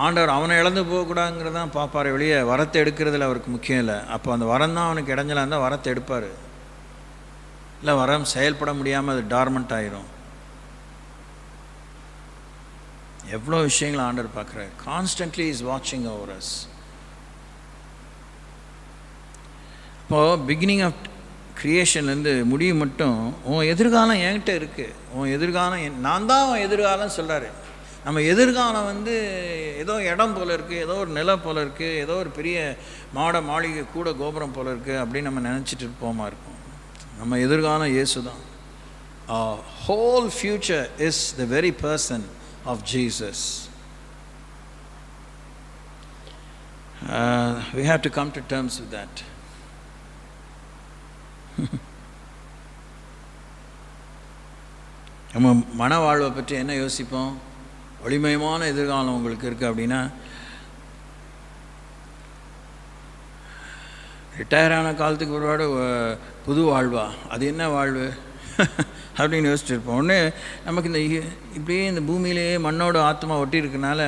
ஆண்டவர் அவனை இழந்து போகக்கூடாதுங்கிறதான் பார்ப்பார் வெளியே, வரத்தை எடுக்கிறதுல அவருக்கு முக்கியம் இல்லை. அப்போ அந்த வரம் தான் அவனுக்கு இடைஞ்சலாக இருந்தால் வரத்தை எடுப்பார். இல்லை வரம் செயல்பட முடியாமல் அது டார்மெண்ட் ஆயிரும். எவ்வளோ விஷயங்களை ஆண்டவர் பார்க்குறாரு. கான்ஸ்டன்ட்லி இஸ் வாட்சிங் ஓவர் அஸ். இப்போது பிகினிங் ஆஃப் க்ரியேஷன்லேருந்து முடிவு மட்டும் உன் எதிர்காலம் என்கிட்ட இருக்குது. உன் எதிர்காலம் நான் தான் உன் எதிர்காலம் சொல்கிறாரு. நம்ம எதிர்காலம் ஏதோ இடம் போல் இருக்குது, ஏதோ ஒரு நிலம் போல் இருக்குது, ஏதோ ஒரு பெரிய மாளிகை கூட கோபுரம் போல் இருக்குது அப்படின்னு நம்ம நினச்சிட்டு போமா இருக்கும். நம்ம எதிர்காலம் இயேசு தான். Whole future is the very person of Jesus. we have to come to terms with that. நம்ம மன வாழ்வை பற்றி என்ன யோசிப்போம்? ஒளிமயமான எதிர்காலம் உங்களுக்கு இருக்குது அப்படின்னா, ரிட்டையர் ஆன காலத்துக்கு ஒருபாடு புது வாழ்வா, அது என்ன வாழ்வு அப்படின்னு யோசிச்சுருப்போம். ஒன்று நமக்கு இப்படியே இந்த பூமியிலேயே மண்ணோட ஆத்மா ஒட்டி இருக்கனால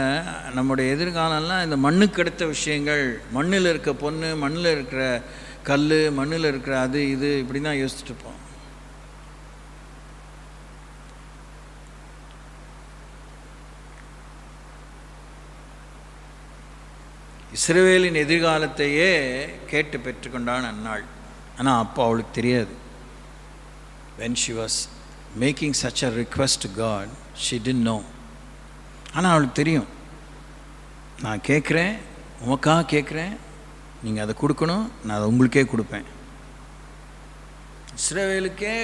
நம்முடைய எதிர்காலம்லாம் இந்த மண்ணுக்கு அடுத்த விஷயங்கள், மண்ணில் இருக்க பொண்ணு, மண்ணில் இருக்கிற கல், மண்ணில் இருக்கிற அது இது இப்படி தான் யோசிச்சுட்டு இருப்போம். இஸ்ரவேலின் எதிர்காலத்தையே கேட்டு பெற்றுக்கொண்டான் அந்நாள். ஆனால் அப்போ அவளுக்கு தெரியாது. when she was making such a request to God, she didn't know. ஆனால் அவளுக்கு தெரியும், நான் கேட்குறேன், உமக்காக கேட்குறேன், நீங்கள் அதை கொடுக்கணும், நான் அதை உங்களுக்கே கொடுப்பேன். இஸ்ரவேலுக்கே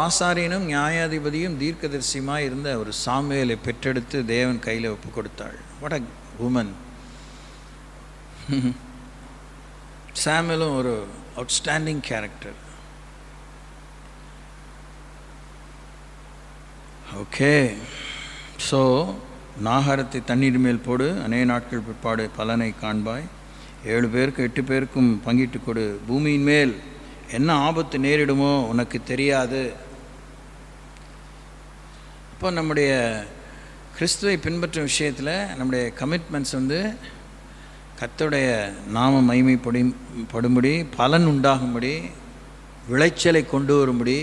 ஆசாரியனும் நியாயாதிபதியும் தீர்க்கதரிசியுமாக இருந்த ஒரு சாமுவேலை பெற்றெடுத்து தேவன் கையில் ஒப்பு கொடுத்தாள். What a Woman. சாமுவேலும் ஒரு அவுட்ஸ்டாண்டிங் கேரக்டர். ஓகே, ஸோ நாகாரத்தை தண்ணீர் மேல் போடு, அநேக நாட்கள் பிற்பாடு பலனை காண்பாய், 7 பேருக்கு 8 பேருக்கும் பங்கிட்டு கொடு, பூமியின் மேல் என்ன ஆபத்து நேரிடுமோ உனக்கு தெரியாது. இப்போ நம்முடைய கிறிஸ்துவை பின்பற்றும் விஷயத்தில் நம்முடைய கமிட்மெண்ட்ஸ் கர்த்தருடைய நாம மகிமைப்படும்படி, பலன் உண்டாகும்படி, விளைச்சலை கொண்டு வரும்படி.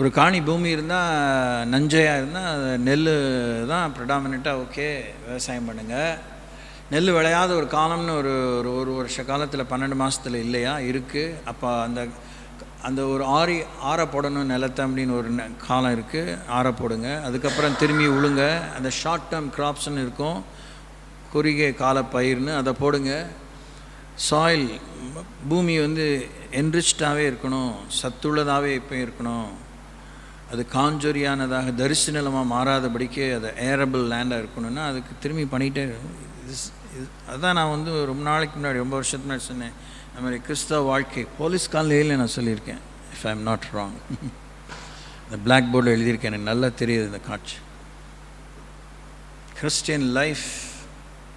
ஒரு காணி பூமி இருந்தால், நஞ்சையாக இருந்தால் நெல் தான் ப்ரிடாமினெண்ட்டாக ஓகே விவசாயம் பண்ணுங்கள். நெல் விளையாத ஒரு காலம்னு ஒரு வருஷ காலத்தில் 12 மாதத்தில் இல்லையா இருக்குது. அப்போ அந்த ஒரு ஆற போடணும் நிலத்தை அப்படின்னு ஒரு காலம் இருக்குது, ஆற போடுங்க. அதுக்கப்புறம் திரும்பி உழுங்க. அந்த ஷார்ட் டேர்ம் கிராப்ஸ்ன்னு இருக்கும், குறுகிய கால பயிர்னு, அதை போடுங்க. சாயில் பூமி என்ரிச்டாகவே இருக்கணும், சத்துள்ளதாகவே இப்போ இருக்கணும். அது காஞ்சொரியானதாக தரிசு நிலமாக மாறாதபடிக்கு அது ஏரபிள் லேண்டாக இருக்கணும்னா அதுக்கு திரும்பி பண்ணிகிட்டே அதுதான் நான் ரொம்ப நாளைக்கு முன்னாடி, ரொம்ப வருஷத்துக்கு முன்னாடி சொன்னேன். அது மாதிரி கிறிஸ்தவ வாழ்க்கை போலீஸ் காலையில் நான் சொல்லியிருக்கேன். If I am not wrong. இந்த பிளாக் போர்டில் எழுதியிருக்கேன், எனக்கு நல்லா தெரியுது இந்த காட்சி. Christian life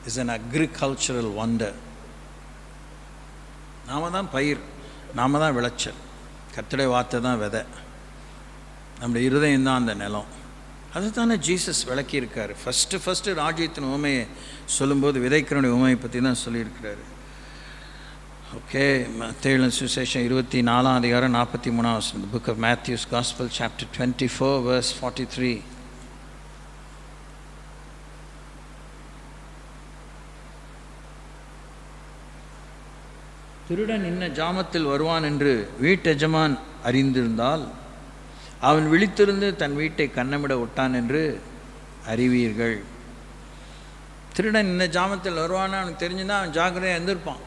is an agricultural wonder. நாம் தான் பயிர், நாம் தான் விளைச்சல், கர்த்தருடைய வார்த்தை தான் விதை, நம்முடைய இருதயம் தான் அந்த நிலம். அதுதானே ஜீசஸ் விளக்கியிருக்காரு. ஃபஸ்ட்டு ராஜ்யத்தின் உவமையை சொல்லும்போது விதைக்கிறனுடைய உவமையை பற்றி தான் சொல்லியிருக்கிறாரு. ஓகே, மத்தேயு சுவிசேஷம் 24ஆம் அதிகாரம் 43ஆம் வசனம். Book of Matthew's gospel chapter 24 verse 43. திருடன் இன்ன ஜாமத்தில் வருவான் என்று வீட்டெஜமான் அறிந்திருந்தால் அவன் விழித்திருந்து தன் வீட்டை கண்ணமிட விட்டான் என்று அறிவீர்கள். திருடன் இன்ன ஜாமத்தில் வருவான்னு அவனுக்கு தெரிஞ்சுதான் அவன் ஜாக்கிரதையாக இருந்திருப்பான்.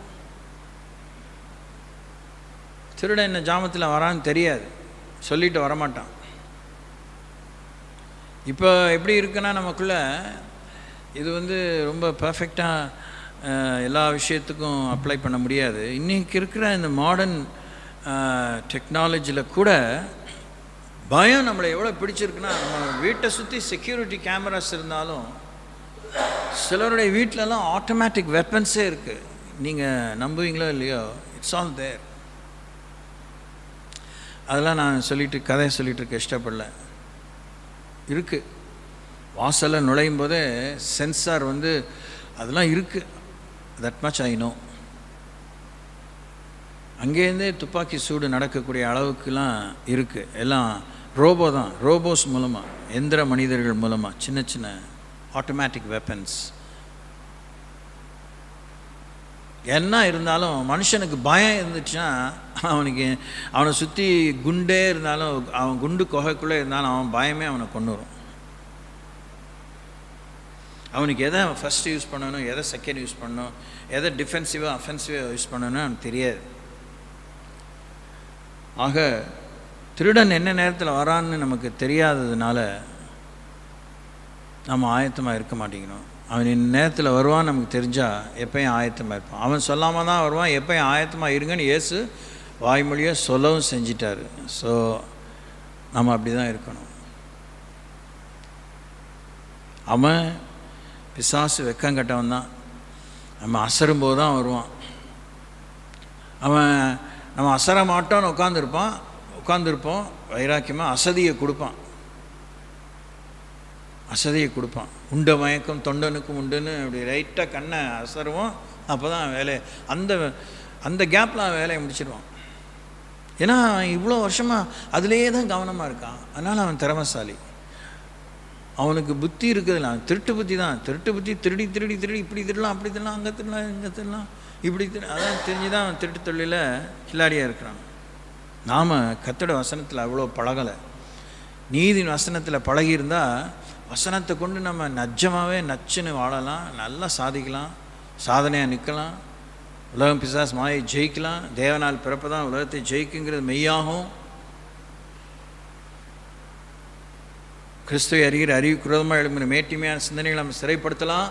திருடன் இன்ன ஜாமத்தில் வரான்னு தெரியாது, சொல்லிட்டு வரமாட்டான். இப்போ எப்படி இருக்குன்னா நமக்குள்ள இது ரொம்ப பர்ஃபெக்டாக எல்லா விஷயத்துக்கும் அப்ளை பண்ண முடியாது. இன்றைக்கி இருக்கிற இந்த மாடர்ன் டெக்னாலஜியில் கூட பயம் நம்மளை எவ்வளோ பிடிச்சிருக்குன்னா, நம்ம வீட்டை சுற்றி செக்யூரிட்டி கேமராஸ் இருந்தாலும் சிலருடைய வீட்டிலலாம் ஆட்டோமேட்டிக் வெப்பன்ஸே இருக்குது. நீங்கள் நம்புவீங்களோ இல்லையோ, இட்ஸ் ஆல் தேர். அதெல்லாம் நான் கதையை சொல்லிகிட்டு இருக்க இஷ்டப்படல. இருக்குது, வாசலில் நுழையும் போதே சென்சார் அதெல்லாம் இருக்குது. That much I know. அங்கேருந்தே துப்பாக்கி சூடு நடக்கக்கூடிய அளவுக்குலாம் இருக்குது. எல்லாம் ரோபோ தான், ரோபோஸ் மூலமாக, எந்திர மனிதர்கள் மூலமாக சின்ன சின்ன ஆட்டோமேட்டிக் வெப்பன்ஸ். என்ன இருந்தாலும் மனுஷனுக்கு பயம் இருந்துச்சுன்னா அவனை சுற்றி குண்டே இருந்தாலும், அவன் குண்டு குகைக்குள்ளே இருந்தாலும் அவன் பயமே அவனை கொண்டு வரும். அவனுக்கு எதை ஃபஸ்ட்டு யூஸ் பண்ணணும், எதை செகண்ட் யூஸ் பண்ணணும், எதை டிஃபென்சிவாக அஃபென்சிவாக யூஸ் பண்ணணும்னு அவனுக்கு தெரியாது. ஆக திருடன் என்ன நேரத்தில் வரான்னு நமக்கு தெரியாததுனால நம்ம ஆயத்தமாக இருக்க மாட்டேங்கிறோம். அவன் இந்த நேரத்தில் வருவான்னு நமக்கு தெரிஞ்சால் எப்பயும் ஆயத்தமாக இருப்பான். அவன் சொல்லாமல் தான் வருவான். எப்பயும் ஆயத்தமாக இருங்கன்னு இயேசு வாய்மொழியாக சொல்லவும் செஞ்சிட்டார். ஸோ நம்ம அப்படி தான் இருக்கணும். அவன் பிசாசு வெக்கங்கட்டவன் தான். நம்ம அசரும்போது தான் வருவான். அவன் நம்ம அசர மாட்டோன்னு உட்காந்துருப்போம் வைராக்கியமாக அசதியை கொடுப்பான். உண்ட மயக்கம் தொண்டனுக்கும் உண்டுன்னு அப்படி ரைட்டாக கண்ணை அசருவோம். அப்போ தான் வேலையை அந்த கேப்பில் அவன் வேலையை முடிச்சிடுவான். ஏன்னா இவ்வளோ வருஷமாக அதிலேயே தான் கவனமாக இருக்கான். அதனால் அவன் திறமைசாலி. அவனுக்கு புத்தி இருக்குதுல்ல, திருட்டு புத்தி தான். திருட்டு புத்தி திருடி இப்படி திருடலாம், அப்படி திருடலாம், அங்கே திருடலாம், இங்கே திருடலாம், இப்படி அதான் தெரிஞ்சு தான் அவன் திருட்டு தொழிலில் கில்லாடியாக இருக்கிறான். நாம் கர்த்தருடைய வசனத்தில் அவ்வளோ பழகலை. நீதியின் வசனத்தில் பழகியிருந்தால் வசனத்தை கொண்டு நம்ம நச்சமாகவே நச்சுன்னு வாழலாம், நல்லா சாதிக்கலாம், சாதனையாக நிற்கலாம், உலகம் பிசாசு மாயை ஜெயிக்கலாம். தேவனால் பிறப்பதான் உலகத்தை ஜெயிக்குங்கிறது மெய்யாகும். கிறிஸ்துவை அறிகிற அறிவுக்கு விரோதமாக எழும்புகிற மேட்டிமையான சிந்தனைகளை நம்ம சிறைப்படுத்தலாம்.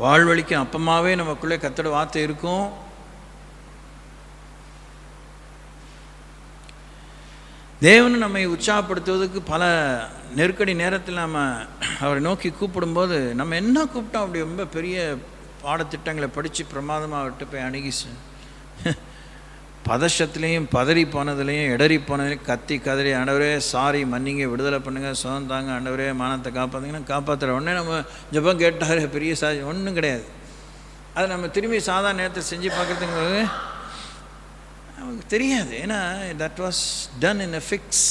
வாழ்வழிக்கும் அப்பமாகவே நமக்குள்ளே கர்த்தருடைய வார்த்தை இருக்கும். தேவனை நம்மை உற்சாகப்படுத்துவதற்கு பல நெருக்கடி நேரத்தில் நம்ம அவரை நோக்கி கூப்பிடும்போது நம்ம என்ன கூப்பிட்டோம், அப்படி ரொம்ப பெரிய பாடத்திட்டங்களை படித்து பிரமாதமாக விட்டு போய் அணுகி பதஷத்துலேயும் பதறி போனதுலேயும் இடறி போனதுலேயும் கத்தி கதறி, ஆண்டவரே சாரி மன்னிங்க, விடுதலை பண்ணுங்கள், சுகம் தாங்க, ஆண்டவரே மானத்தை காப்பாற்றுங்கன்னா காப்பாற்றுற உடனே நம்ம ஜெபம் கேட்டார், பெரிய ஒன்றும் கிடையாது. அதை நம்ம திரும்பி சாதாரண நேரத்தை செஞ்சு பார்க்குறதுக்கு நமக்கு தெரியாது. ஏன்னா that was done in a fix.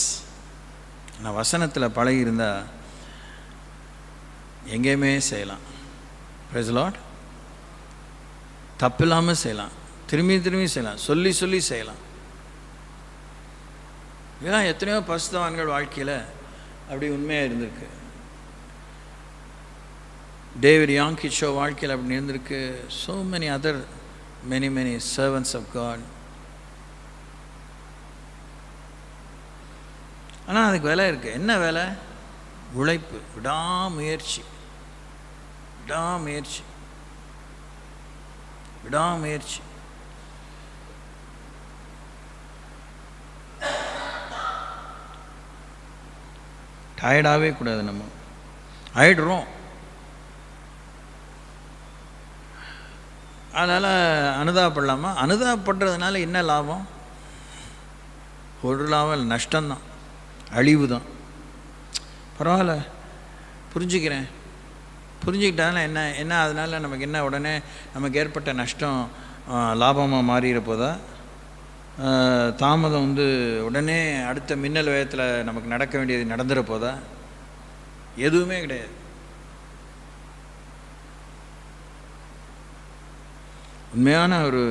நான் வசனத்தில் பழகியிருந்தால் எங்கேயுமே செய்யலாம். Price the Lord. தப்பில்லாமல் செய்யலாம், திரும்பி செய்யலாம், சொல்லி செய்யலாம். இதெல்லாம் எத்தனையோ பரிசுத்தவான்கள் வாழ்க்கையில் அப்படி உண்மையாக இருந்திருக்கு. டேவிட் யாங்கிச்சோ வாழ்க்கையில் அப்படி இருந்திருக்கு. So many other many servants of God. ஆனால் அதுக்கு வேலை இருக்குது. என்ன வேலை? உழைப்பு, விடாமுயற்சி. டயர்டாகவே கூடாது. நம்ம ஆயிடுறோம். அதனால் அனுதாபப்படலாமா? அனுதாபப்படுறதுனால என்ன லாபம்? ஒரு லாபம் இல்லை, நஷ்டம்தான், அழிவு தான். பரவாயில்ல, புரிஞ்சுக்கிறேன். புரிஞ்சுக்கிட்டாலும் என்ன அதனால் நமக்கு என்ன? உடனே நமக்கு ஏற்பட்ட நஷ்டம் லாபமாக மாறிட போதா? தாமதம் உடனே அடுத்த மின்னல் வேகத்தில் நமக்கு நடக்க வேண்டியது நடந்துட போதா? எதுவுமே கிடையாது. உண்மையான ஒரு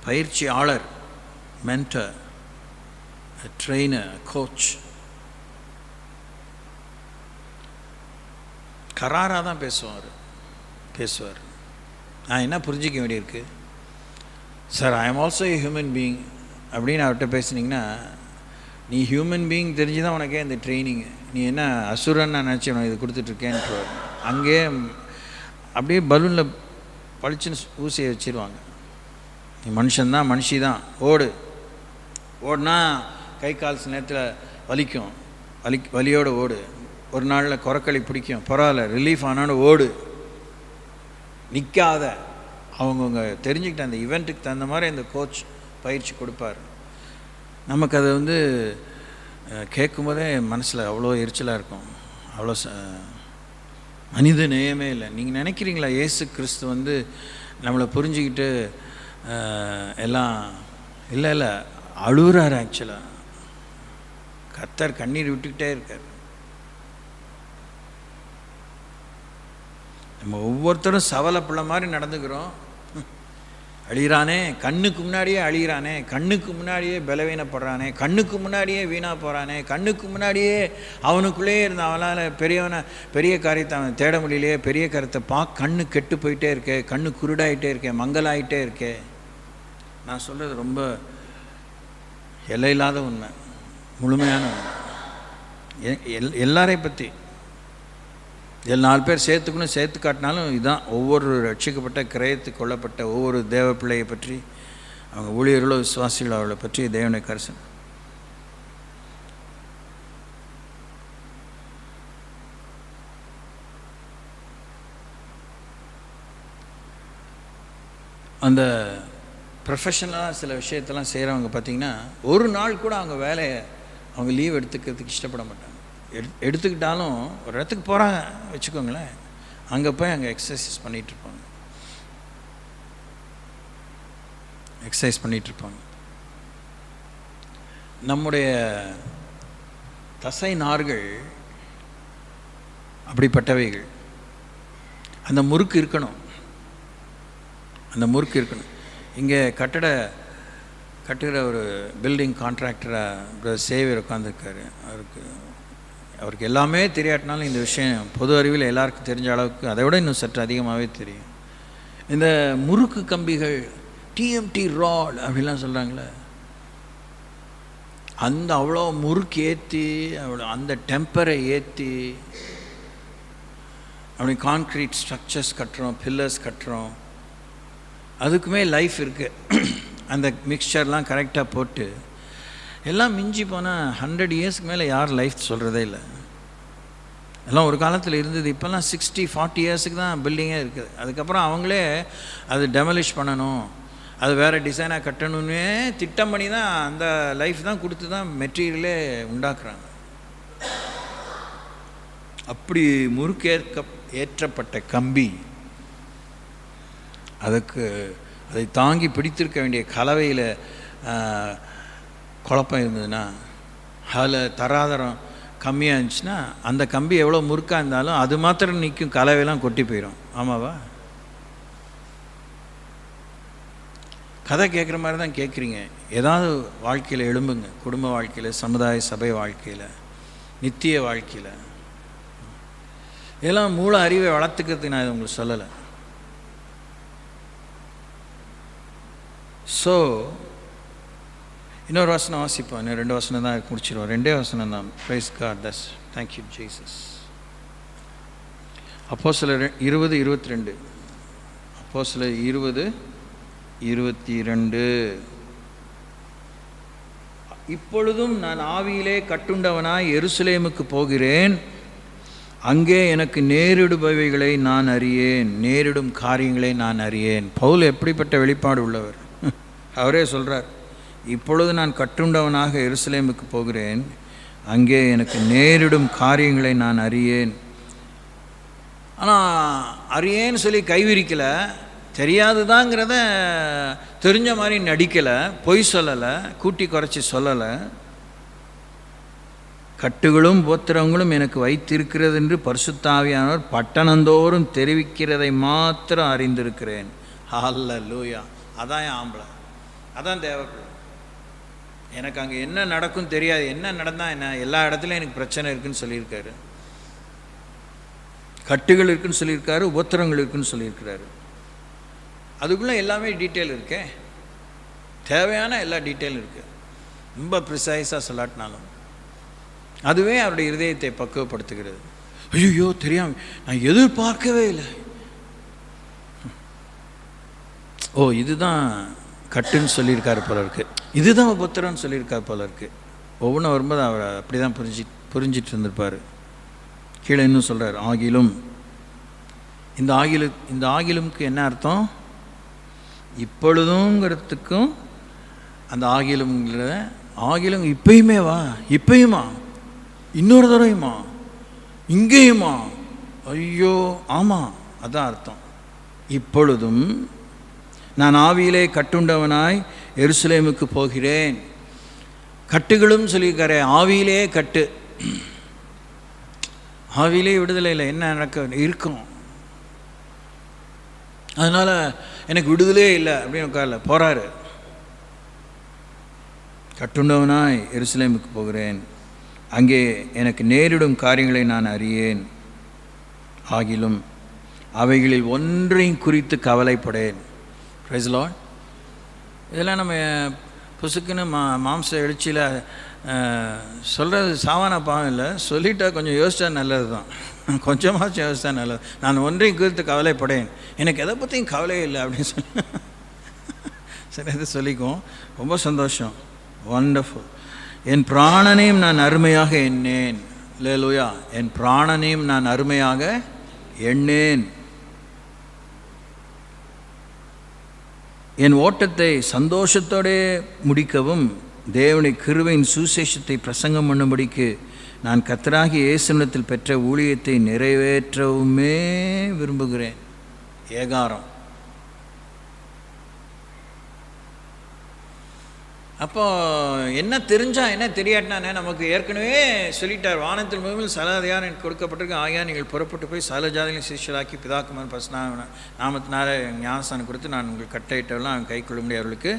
பயிற்சியாளர், மென்டர், ட்ரெயினர், கோச் கராராக தான் பேசுவார். நான் என்ன புரிஞ்சிக்க வேண்டியிருக்கு? Sir, I am also A human being அப்படின்னு அவர்கிட்ட பேசுனீங்கன்னா, நீ ஹியூமன் பீயிங் தெரிஞ்சு தான் உனக்கே இந்த ட்ரைனிங்கு, நீ என்ன அசுரன் நான் நினச்சி உனக்கு இது கொடுத்துட்ருக்கேன்றார். அங்கேயே அப்படியே பலூனில் பளிச்சுன்னு ஊசியை வச்சிருவாங்க. நீ மனுஷன்தான், மனுஷி தான், ஓடுனா கை கால் சில நேரத்தில் வலிக்கும், வலியோடு ஓடு. ஒரு நாளில் குரக்களி பிடிக்கும், பரவாயில்ல, ரிலீஃப் ஆனாலும் ஓடு, நிற்காத. அவங்கவுங்க தெரிஞ்சுக்கிட்ட அந்த ஈவெண்ட்டுக்கு தகுந்த மாதிரி இந்த கோச் பயிற்சி கொடுப்பார். நமக்கு அதை கேட்கும்போதே மனசில் அவ்வளோ எரிச்சலாக இருக்கும், அவ்வளோ மனித நேயமே இல்லை. நீங்கள் நினைக்கிறீங்களா இயேசு கிறிஸ்து நம்மளை புரிஞ்சுக்கிட்டு எல்லாம்? இல்லை, அழுகுறாரு. ஆக்சுவலாக கர்த்தர் கண்ணீர் விட்டுக்கிட்டே இருக்கார். நம்ம ஒவ்வொருத்தரும் சவலை பிள்ளை மாதிரி நடந்துக்கிறோம். அழிகிறானே, கண்ணுக்கு முன்னாடியே அழிகிறானே, கண்ணுக்கு முன்னாடியே பலவீனப்படுறானே, கண்ணுக்கு முன்னாடியே வீணாக போகிறானே, கண்ணுக்கு முன்னாடியே அவனுக்குள்ளே இருந்த அவனால் பெரிய காரியத்தை அவன் தேட முடியலையே, பெரிய கருத்தை கண்ணு கெட்டு போயிட்டே இருக்கே, கண்ணு குருடாயிட்டே இருக்கே, மங்கலாயிட்டே இருக்கே. நான் சொல்கிறது ரொம்ப எல்லையில்லாத உண்மை, முழுமையான உண்மை. எல்லாரையும் பற்றி 4 பேர் சேர்த்து காட்டினாலும் இதுதான். ஒவ்வொரு ரட்சிக்கப்பட்ட கிரயத்துக்கு கொள்ளப்பட்ட ஒவ்வொரு தேவ பிள்ளையை பற்றி, அவங்க ஊழியர்களோ விசுவாசிகளோ அவளை பற்றி தேவனை கரிசன். அந்த ப்ரொஃபஷனலாக சில விஷயத்தெல்லாம் செய்கிறவங்க பார்த்திங்கன்னா, ஒரு நாள் கூட அவங்க வேலையை அவங்க லீவ் எடுத்துக்கிறதுக்கு இஷ்டப்பட மாட்டாங்க. எடுத்துக்கிட்டாலும் ஒரு இடத்துக்கு போகிறாங்க வச்சுக்கோங்களேன், அங்கே போய் அங்கே எக்ஸசைஸ் பண்ணிகிட்ருப்பாங்க. நம்முடைய தசை நார்கள் அப்படிப்பட்டவைகள். அந்த முறுக்கு இருக்கணும். இங்கே கட்டுகிற ஒரு பில்டிங் கான்ட்ராக்டராக சேவியர் உட்காந்துருக்காரு. அவருக்கு எல்லாமே தெரியாட்டினாலும் இந்த விஷயம் பொது அறிவில் எல்லாருக்கும் தெரிஞ்ச அளவுக்கு, அதை விட இன்னும் சற்று அதிகமாகவே தெரியும். இந்த முறுக்கு கம்பிகள், டிஎம்டி ராட் அப்படிலாம் சொல்கிறாங்களே, அந்த அவ்வளோ முறுக்கு ஏற்றி, அவ்வளோ அந்த டெம்பரை ஏற்றி அப்படி கான்க்ரீட் ஸ்ட்ரக்சர்ஸ் கட்டுறோம், பில்லர்ஸ் கட்டுறோம். அதுக்குமே லைஃப் இருக்குது. அந்த மிக்சர்லாம் கரெக்டாக போட்டு எல்லாம் மிஞ்சி போனால் 100 இயர்ஸ்க்கு மேலே யார் லைஃப் சொல்கிறதே இல்லை. எல்லாம் ஒரு காலத்தில் இருந்தது. இப்போல்லாம் 60-40 இயர்ஸுக்கு தான் பில்டிங்கே இருக்குது. அதுக்கப்புறம் அவங்களே அது டெமலிஷ் பண்ணணும், அது வேறு டிசைனாக கட்டணும்னே திட்டம் பண்ணி தான் அந்த லைஃப் தான் கொடுத்து தான் மெட்டீரியலே உண்டாக்குறாங்க. அப்படி ஏற்றப்பட்ட கம்பி, அதை தாங்கி பிடித்திருக்க வேண்டிய கலவையில் குழப்பம் இருந்ததுன்னா, அதில் தராதரம் கம்மியாக இருந்துச்சுன்னா, அந்த கம்பி எவ்வளோ முறுக்காக இருந்தாலும் அது மாத்திரம் நிற்கும், கலவையெல்லாம் கொட்டி போயிடும். ஆமாவா? கதை கேட்குற மாதிரி தான் கேட்குறீங்க. ஏதாவது வாழ்க்கையில் எழும்புங்க. குடும்ப வாழ்க்கையில், சமுதாய சபை வாழ்க்கையில், நித்திய வாழ்க்கையில். இதெல்லாம் மூல அறிவை வளர்த்துக்கிறதுக்கு நான் இதை உங்களுக்கு சொல்லலை. ஸோ இன்னொரு வசனம் வாசிப்போம். இன்னும் 2 வசனம் தான் முடிச்சிடுவோம். 2 வசனம் தான். Praise God. That's thank you Jesus. அப்போஸ்தலர் 20:22. அப்போஸ்தலர் 20:22. இப்பொழுதும் நான் ஆவியிலே கட்டுண்டவனாய் எருசலேமுக்கு போகிறேன், அங்கே எனக்கு நேரிடுபவைகளை நான் அறியேன், நேரிடும் காரியங்களை நான் அறியேன். பவுல் எப்படிப்பட்ட வெளிப்பாடு உள்ளவர்! அவரே சொல்கிறார், இப்பொழுது நான் கட்டுண்டவனாக எருசலேமுக்கு போகிறேன், அங்கே எனக்கு நேரிடும் காரியங்களை நான் அறியேன். ஆனால் அறியேன்னு சொல்லி கைவிரிக்கலை, தெரியாதுதாங்கிறத தெரிஞ்ச மாதிரி நடிக்கலை, பொய் சொல்லலை, கூட்டி குறைச்சி சொல்லலை. கட்டுகளும் உபத்திரவங்களும் எனக்கு வைத்திருக்கிறது என்று பரிசுத்த ஆவியானவர் பட்டணந்தோறும் தெரிவிக்கிறதை மாத்திரம் அறிந்திருக்கிறேன். ஹல்லேலூயா! அதான் என் ஆம்பளை, அதான் தேவைப்படும். எனக்கு அங்கே என்ன நடக்கும் தெரியாது, என்ன நடந்தால் என்ன, எல்லா இடத்துலையும் எனக்கு பிரச்சனை இருக்குதுன்னு சொல்லியிருக்காரு, கட்டுகள் இருக்குதுன்னு சொல்லியிருக்காரு, உபத்திரங்கள் இருக்குதுன்னு சொல்லியிருக்கிறாரு. அதுக்குள்ளே எல்லாமே டீட்டெயில் இருக்கே, தேவையான எல்லா டீட்டெயிலும் இருக்குது. ரொம்ப ப்ரிசைஸாக சொல்லாட்டினாலும் அதுவே அவருடைய இருதயத்தை பக்குவப்படுத்துகிறது. ஐயோ தெரியாமல் நான் எதிர்பார்க்கவே இல்லை, ஓ இதுதான் கட்டுன்னு சொல்லியிருக்காரு போல இருக்குது, இதுதான் உபத்திரம்னு சொல்லியிருக்காரு போல இருக்குது. ஒவ்வொன்றும் வரும்போது அவர் அப்படி தான் புரிஞ்சிட்டு இருந்திருப்பார். கீழே இன்னும் சொல்கிறார், ஆகிலும். இந்த ஆகிலும்க்கு என்ன அர்த்தம்? இப்பொழுதுங்கிறதுக்கும் அந்த ஆகிலும் இப்பயுமே வா, இப்பயுமா, இன்னொரு தடவையுமா, இங்கேயுமா, ஐயோ ஆமாம், அதான் அர்த்தம். இப்பொழுதும் நான் ஆவியிலே கட்டுண்டவனாய் எருசலேமுக்கு போகிறேன். கட்டுகளும் சொல்லியிருக்காரு, ஆவியிலே கட்டு, ஆவியிலே விடுதலை இல்லை, என்ன நடக்க இருக்கும், அதனால் எனக்கு விடுதலையே இல்லை அப்படின்னு உட்காரல, போகிறாரு. கட்டுண்டவனாய் எருசலேமுக்கு போகிறேன், அங்கே எனக்கு நேரிடும் காரியங்களை நான் அறியேன், ஆகிலும் அவைகளில் ஒன்றையும் குறித்து கவலைப்படேன். Price Lord. இதெல்லாம் நம்ம புசுக்குன்னு மாம்ச எழுச்சியில் சொல்கிறது சாவான பாவம் இல்லை, சொல்லிட்டா கொஞ்சம் யோசிச்சா நல்லது தான், கொஞ்சமாச்சும் யோசிச்சா நல்லது. நான் ஒன்றையும் குறித்து கவலைப்படேன், எனக்கு எதை பற்றியும் கவலையே இல்லை அப்படின்னு சொல்லி சரி அது சொல்லிக்குவோம். ரொம்ப சந்தோஷம், வண்டர்ஃபுல். என் பிராணனையும் நான் அருமையாக எண்ணேன். அல்லேலூயா! என் பிராணனையும் நான் அருமையாக எண்ணேன். என் ஓட்டத்தை சந்தோஷத்தோடு முடிக்கவும் தேவனுடைய கிருபையின் சுவிசேஷத்தை பிரசங்கம் பண்ணும்படிக்கு நான் கர்த்தராகிய இயேசுவிடத்தில் பெற்ற ஊழியத்தை நிறைவேற்றவுமே விரும்புகிறேன். ஏகாரம். அப்போ என்ன தெரிஞ்சா என்ன தெரியாட்டினானே, நமக்கு ஏற்கனவே சொல்லிட்டார், வானத்தில் பூமியில் சகல அதிகாரம் எனக்கு கொடுக்கப்பட்டிருக்கு, ஆகியா நீங்கள் புறப்பட்டு போய் சகல ஜாதிகளையும் சீஷராக்கி பிதாக்குமார் பரிசுத்த நாமத்தினால ஞானஸ்தானம் கொடுத்து நான் உங்களுக்கு கட்டளையிட்டெல்லாம் கை கொள்ளும்படி அவர்களுக்கு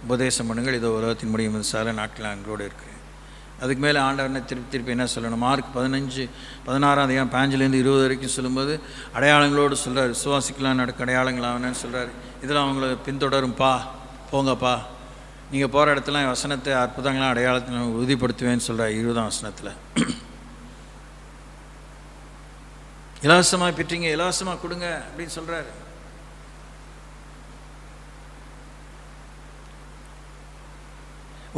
உபதேசம் பண்ணுங்கள், இதோ உலகத்தின் முடியும் சகல நாட்கள் எங்களோடு இருக்குது. அதுக்கு மேலே ஆண்டவனை திருப்பி என்ன சொல்லணும்? மார்க் 15:16 அதிகாரம் 15-20 வரைக்கும் சொல்லும்போது அடையாளங்களோடு சொல்கிறார், விசுவாசிக்கலாம் நடக்க அடையாளங்களாகனு சொல்கிறார். இதில் அவங்கள பின்தொடரும்பா, போங்கப்பா, நீங்கள் போகிற இடத்துல வசனத்தை அற்புதங்களாம் அடையாளத்தை உறுதிப்படுத்துவேன்னு சொல்கிறார். 20ஆம் வசனத்தில் இலவசமாக பெற்றீங்க, இலவசமாக கொடுங்க அப்படின்னு சொல்கிறாரு.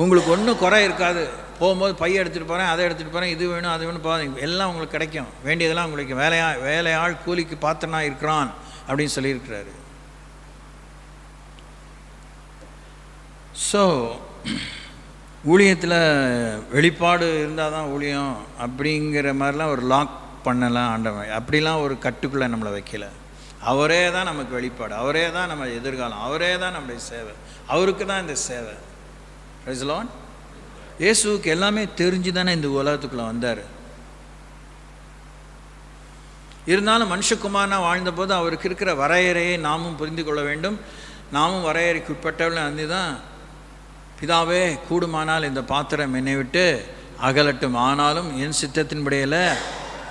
உங்களுக்கு ஒன்றும் குறை இருக்காது. போகும்போது பைய எடுத்துகிட்டு போகிறேன், அதை எடுத்துகிட்டு போகிறேன், இது வேணும் அது வேணும் போகிறேன், எல்லாம் உங்களுக்கு கிடைக்கும், வேண்டியதெல்லாம் உங்களுக்கு வேலையாள் கூலிக்கு பாத்திரனா இருக்கிறான் அப்படின்னு சொல்லியிருக்கிறாரு. ஸோ ஊழியத்தில் வெளிப்பாடு இருந்தால் தான் ஊழியம் அப்படிங்கிற மாதிரிலாம் ஒரு லாக் பண்ணலாம் ஆண்டவன். அப்படிலாம் ஒரு கட்டுக்குள்ளே நம்மளை வைக்கல. அவரே தான் நமக்கு வெளிப்பாடு, அவரே தான் நம்ம எதிர்காலம், அவரே தான் நம்முடைய சேவை, அவருக்கு தான் இந்த சேவை. Price the Lord. இயேசுவுக்கு எல்லாமே தெரிஞ்சு தானே இந்த உலகத்துக்குள்ளே வந்தார். இருந்தாலும் மனுஷகுமாரனா வாழ்ந்தபோது அவருக்கு இருக்கிற வரையறையை நாமும் புரிந்து கொள்ள வேண்டும். நாமும் வரையறைக்கு உட்பட்டவர்கள் வந்து தான், பிதாவே கூடுமானால் இந்த பாத்திரம் என்னை விட்டு அகலட்டும், ஆனாலும் என் சித்தத்தின்படியில்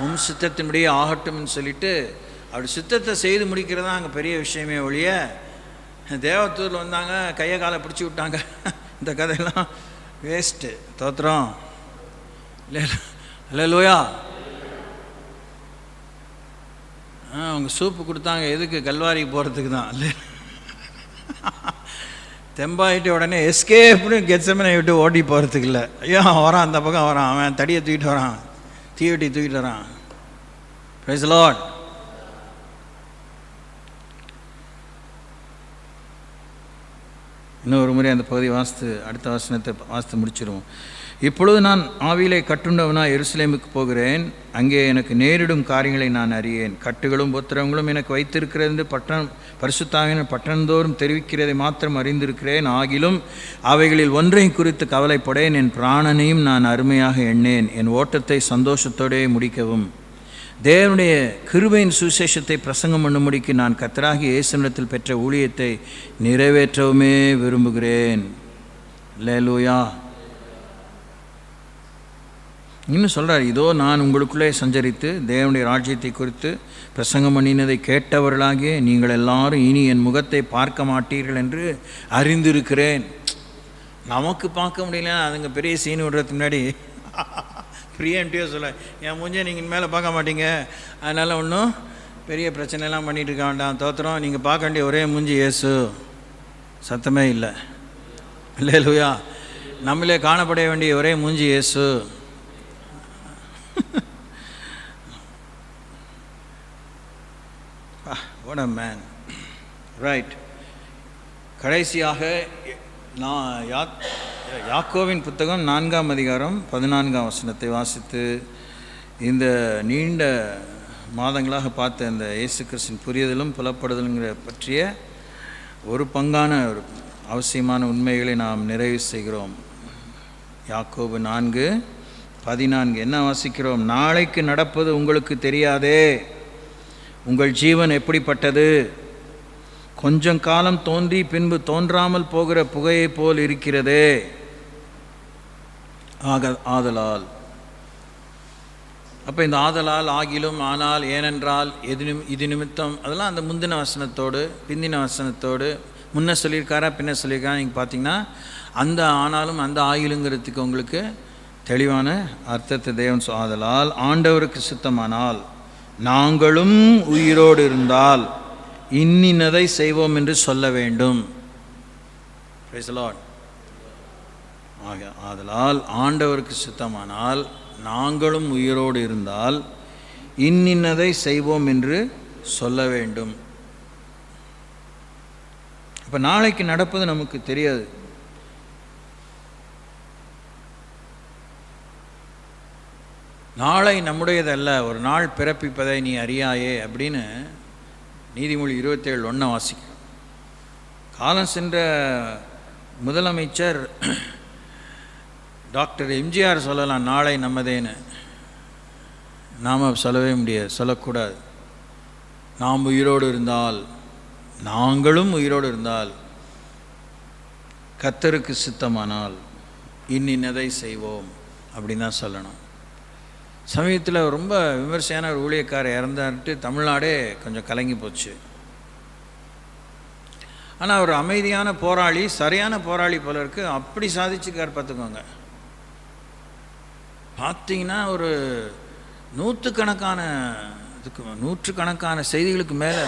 உன் சித்தத்தின்படியே ஆகட்டும்னு சொல்லிட்டு அப்படி சித்தத்தை செய்து முடிக்கிறதா அங்கே பெரிய விஷயமே ஒழிய, தேவத்தூரில் வந்தாங்க கையை காலை பிடிச்சி விட்டாங்க, இந்த கதையெல்லாம் வேஸ்ட்டு. தோத்திரம் அல்லேலூயா. அவங்க சூப்பு கொடுத்தாங்க, எதுக்கு? கல்வாரிக்கு போகிறதுக்கு தான். தெம்பாயிட்டு உடனே எஸ்கேப்னு கெத்செமனை விட்டு ஓடி போகிறதுக்கு இல்லை. ஐயோ அவன் வரான், அந்த பக்கம் வரான், அவன் தடியை தூக்கிட்டு வரான், தீவெட்டி தூக்கிட்டு வரான். Price the Lord. இன்னொரு முறை அந்த பகுதி அடுத்த வசனத்தை வாசித்து முடிச்சிடுவோம். இப்பொழுது நான் ஆவியிலே கட்டுண்டவனாக எருசலேமுக்கு போகிறேன். அங்கே எனக்கு நேரிடும் காரியங்களை நான் அறியேன். கட்டுகளும் உத்திரவங்களும் எனக்கு வைத்திருக்கிறது பரிசுத்தாவின பட்டணந்தோறும் தெரிவிக்கிறதை மாத்திரம் அறிந்திருக்கிறேன். ஆகிலும் அவைகளில் ஒன்றை குறித்து கவலைப்படேன். என் பிராணனையும் நான் அருமையாக எண்ணேன். என் ஓட்டத்தை சந்தோஷத்தோடே முடிக்கவும் தேவனுடைய கிருபையின் சுவிசேஷத்தை பிரசங்கம் பண்ணும்படிக்கு நான் கர்த்தராகிய இயேசுவிடத்தில் பெற்ற ஊழியத்தை நிறைவேற்றவுமே விரும்புகிறேன். அல்லேலூயா. இன்னும் சொல்கிறார், இதோ நான் உங்களுக்குள்ளே சஞ்சரித்து தேவனுடைய ராஜ்யத்தை குறித்து பிரசங்கம் பண்ணினதை கேட்டவர்களாகிய நீங்கள் எல்லாரும் இனி என் முகத்தை பார்க்க மாட்டீர்கள் என்று அறிந்திருக்கிறேன். நமக்கு பார்க்க முடியல, அதுங்க பெரிய சீன் விடுறதுக்கு முன்னாடி ப்ரீஎம்டிவாக சொல்ல, என் மூஞ்சே நீங்கள் இனிமேல் பார்க்க மாட்டீங்க, அதனால் ஒன்றும் பெரிய பிரச்சனைலாம் பண்ணிகிட்டு இருக்க வேண்டாம், தோத்திரம், நீங்கள் பார்க்க வேண்டிய ஒரே மூஞ்சி இயேசு, சத்தமே இல்லை. அல்லேலூயா. நம்மளே காணப்பட வேண்டிய ஒரே மூஞ்சி இயேசு. What a man. Right. கடைசியாக நான் யாக்கோவின் புத்தகம் 4ஆம் அதிகாரம் 14ஆம் வசனத்தை வாசித்து இந்த நீண்ட மாதங்களாக பார்த்த இந்த இயேசு கிறிஸ்துவின் புரிதலும் புலப்படுதலுங்கிற பற்றிய ஒரு பங்கான ஒரு அவசியமான உண்மைகளை நாம் நிறைவு செய்கிறோம். யாக்கோபு 4:14 என்ன வாசிக்கிறோம்? நாளைக்கு நடப்பது உங்களுக்கு தெரியாதே, உங்கள் ஜீவன் எப்படிப்பட்டது? கொஞ்சம் காலம் தோன்றி பின்பு தோன்றாமல் போகிற புகையை போல் இருக்கிறதே. ஆதலால், அப்போ இந்த ஆதலால், ஆகிலும், ஆனால், ஏனென்றால், இது நிமித்தம், அதெல்லாம் அந்த முந்தின வசனத்தோடு பிந்தின வசனத்தோடு முன்ன சொல்லியிருக்காரா பின்ன சொல்லியிருக்காரா நீங்கள் பார்த்தீங்கன்னா அந்த ஆனாலும் அந்த ஆகிலுங்கிறதுக்கு உங்களுக்கு தெளிவான அர்த்தத்தை தேவன் ஆதலால் ஆண்டவருக்கு சித்தமானால் நாங்களும் உயிரோடு இருந்தால் இன்னினதை செய்வோம் என்று சொல்ல வேண்டும். Price the Lord. ஆதலால் ஆண்டவருக்கு சித்தமானால் நாங்களும் உயிரோடு இருந்தால் இன்னினதை செய்வோம் என்று சொல்ல வேண்டும். இப்போ நாளைக்கு நடப்பது நமக்கு தெரியாது. நாளை நம்முடையதல்ல, ஒரு நாள் பிறப்பிப்பதை நீ அறியாயே அப்படின்னு நீதிமொழி 27:1 வாசிக்கும். காலம் சென்ற முதலமைச்சர் டாக்டர் எம்ஜிஆர் சொல்லலாம் நாளை நம்மதேன்னு. நாம் சொல்லவே முடியாது, சொல்லக்கூடாது. நாம் உயிரோடு இருந்தால், நாங்களும் உயிரோடு இருந்தால், கர்த்தருக்கு சித்தமானால் இன்னினதை செய்வோம் அப்படின்னு தான் சொல்லணும். சமீபத்தில் ரொம்ப விமர்சையான ஒரு ஊழியக்காரர் இறந்தான்ட்டு தமிழ்நாடே கொஞ்சம் கலங்கி போச்சு. ஆனால் அவர் அமைதியான போராளி, சரியான போராளி போல இருக்கு. அப்படி சாதிச்சுக்கார் பார்த்துக்கோங்க. பார்த்தீங்கன்னா ஒரு நூற்றுக்கணக்கான செய்திகளுக்கு மேலே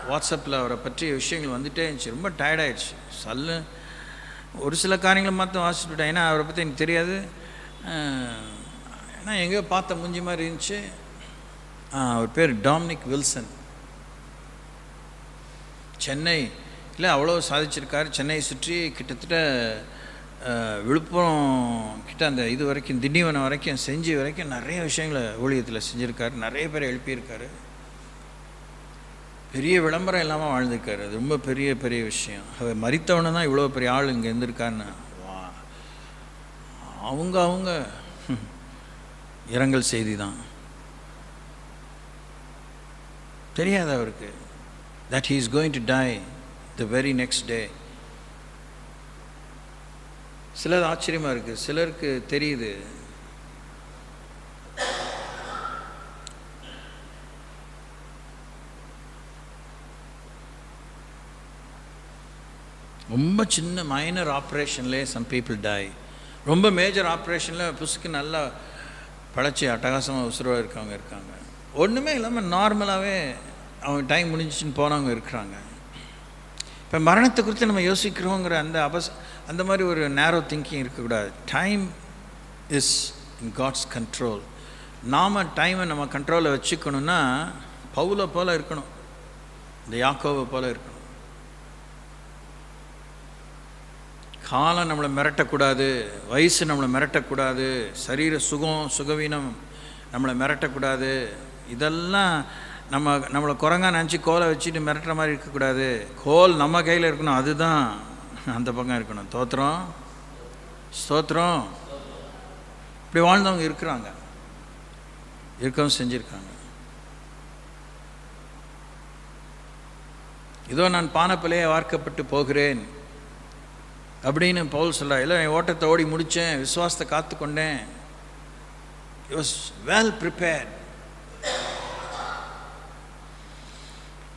வாட்ஸ்அப்பில் அவரை பற்றிய விஷயங்கள் வந்துட்டே இருந்துச்சு. ரொம்ப டயர்டாயிடுச்சு. ஒரு சில காரியங்களை மாற்ற வாசிட்டு விட்டேன். ஏன்னா அவரை பற்றி எனக்கு தெரியாது. ஏன்னா எங்கேயோ பார்த்த மூஞ்சி மாதிரி இருந்துச்சு. அவர் பேர் டாமினிக் வில்சன். சென்னையில் அவ்வளோ சாதிச்சிருக்கார். சென்னையை சுற்றி கிட்டத்தட்ட விழுப்புரம் கிட்ட அந்த இது வரைக்கும், திண்டிவனம் வரைக்கும், செஞ்சி வரைக்கும் நிறைய விஷயங்களை ஊழியத்தில் செஞ்சுருக்காரு. நிறைய பேர் எழுப்பியிருக்காரு. பெரிய விளம்பரம் இல்லாமல் வாழ்ந்திருக்காரு. அது ரொம்ப பெரிய பெரிய விஷயம். அவர் மரித்தவனை தான் இவ்வளோ பெரிய ஆள் இங்கே இருந்திருக்காருன்னு. அவங்க இரங்கல் செய்தி தான் தெரியாது அவருக்கு. that he is going to die the very next day. சிலர் ஆச்சரியமாக இருக்குது, சிலருக்கு தெரியுது. ரொம்ப சின்ன மைனர் ஆப்ரேஷன்லேயே சம் பீப்புள் டை. ரொம்ப மேஜர் ஆப்ரேஷனில் புசுக்கு நல்லா பழச்சி அட்டகாசமாக உசுரோடு இருக்காங்க. ஒன்றுமே இல்லாமல் நார்மலாகவே அவங்க டைம் முடிஞ்சிச்சின்னு போனவங்க இருக்கிறாங்க. இப்போ மரணத்தை குறித்து நம்ம யோசிக்கிறோங்கிற அந்த மாதிரி ஒரு நேரோ திங்கிங் இருக்கக்கூடாது. Time is in God's control. நாம் டைமை நம்ம கண்ட்ரோலில் வச்சுக்கணுன்னா பவுலை போல் இருக்கணும், இந்த யாக்கோவை போல் இருக்கணும். காலம் நம்மளை மிரட்டக்கூடாது, வயசு நம்மளை மிரட்டக்கூடாது, சரீர சுகவீனம் நம்மளை மிரட்டக்கூடாது. இதெல்லாம் நம்மளை குரங்கா நினச்சி கோலை வச்சுட்டு மிரட்டுற மாதிரி இருக்கக்கூடாது. கோல் நம்ம கையில் இருக்கணும், அதுதான் அந்த பக்கம் இருக்கணும். ஸ்தோத்திரம். இப்படி வாழ்ந்தவங்க இருக்கவும் செஞ்சுருக்காங்க. இதோ நான் பானப்பிள்ளையே வார்க்கப்பட்டு போகிறேன் அப்படின்னு பவுல் சொல்கிறார். இல்லை, என் ஓட்டத்தை ஓடி முடித்தேன், விசுவாசத்தை காத்து கொண்டேன். He was well prepared.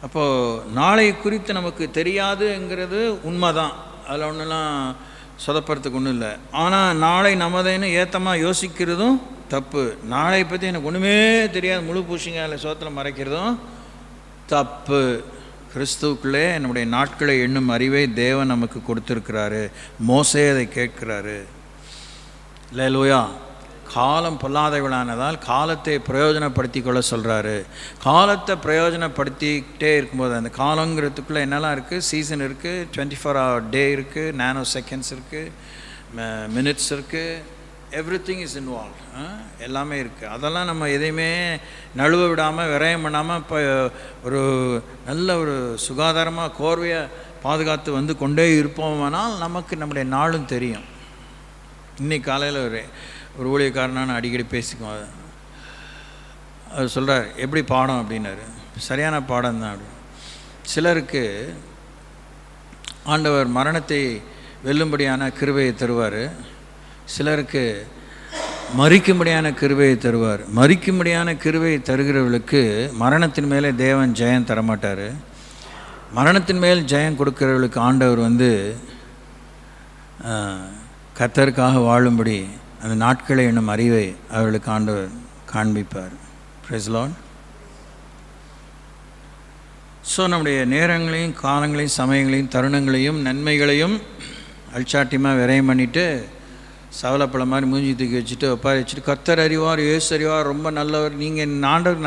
அப்போது நாளை குறித்து நமக்கு தெரியாதுங்கிறது உண்மைதான், அதில் ஒன்றுலாம் சொதப்படுறதுக்கு ஒன்றும் இல்லை. ஆனால் நாளை நமதேன்னு ஏத்தமாக யோசிக்கிறதும் தப்பு. நாளை பற்றி எனக்கு ஒன்றுமே தெரியாது, முழு பூசிங்கால சோத்தில் மறைக்கிறதும் தப்பு. கிறிஸ்துவுக்குள்ளே நம்முடைய நாட்களை எண்ணும் அறிவை தேவன் நமக்கு கொடுத்துருக்கிறாரு. மோசே அதை கேட்கிறாரு. அல்லேலூயா. காலம் பொல்லாதவளானதால் காலத்தை பிரயோஜனப்படுத்தி கொள்ள சொல்கிறாரு. காலத்தை பிரயோஜனப்படுத்திக்கிட்டே இருக்கும்போது அந்த காலங்கிறதுக்குள்ளே என்னெல்லாம் இருக்குது, சீசன் இருக்குது, 24 hour டே இருக்குது, நானோ செகண்ட்ஸ் இருக்குது, மினிட்ஸ் இருக்குது, எவ்ரிதிங் இஸ் இன்வால்வ். எல்லாமே இருக்குது. அதெல்லாம் நம்ம எதையுமே நழுவ விடாமல் விரயம் பண்ணாமல் இப்போ ஒரு நல்ல ஒரு சுகாதாரமாக கோர்வையாக பாதுகாத்து வந்து கொண்டே இருப்போமானால் நமக்கு நம்முடைய நாளும் தெரியும். இன்னைக்கு காலையில் ஒரு ஊழியக்காரனான அடிக்கடி பேசிக்குவோம். அது சொல்கிறார், எப்படி பாடம் அப்படின்னாரு. சரியான பாடம் தான். அப்படி சிலருக்கு ஆண்டவர் மரணத்தை வெல்லும்படியான கிருபையை தருவார், சிலருக்கு மரிக்கும்படியான கிருபையை தருவார். மரிக்கும்படியான கிருபையை தருகிறவர்களுக்கு மரணத்தின் மேலே தேவன் ஜெயம் தரமாட்டார். மரணத்தின் மேல் ஜெயம் கொடுக்கிறவர்களுக்கு ஆண்டவர் கர்த்தருக்காக வாழும்படி அந்த நாட்களை என்னும் அறிவை அவர்களுக்கு ஆண்டவர் காண்பிப்பார். Praise the Lord. ஸோ நம்முடைய நேரங்களையும் காலங்களையும் சமயங்களையும் தருணங்களையும் நன்மைகளையும் அல்சாட்டியமாக விரயம் பண்ணிவிட்டு சவலப்பழம் மாதிரி மூஞ்சி தூக்கி வச்சுட்டு ஒப்பாரி வச்சுட்டு கர்த்தர் அறிவார், இயேசு அறிவார், ரொம்ப நல்லவர், நீங்கள் ஆண்டவர்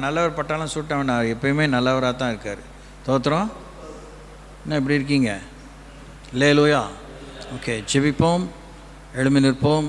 நல்லவர் பட்டாலும் சூட்ட வேண்டாம், எப்பயுமே நல்லவராக தான் இருக்கார். தோத்திரம். என்ன இப்படி இருக்கீங்க? அல்லேலூயா. ஓகே, ஜெபிப்போம், எழும்பி நிற்போம்.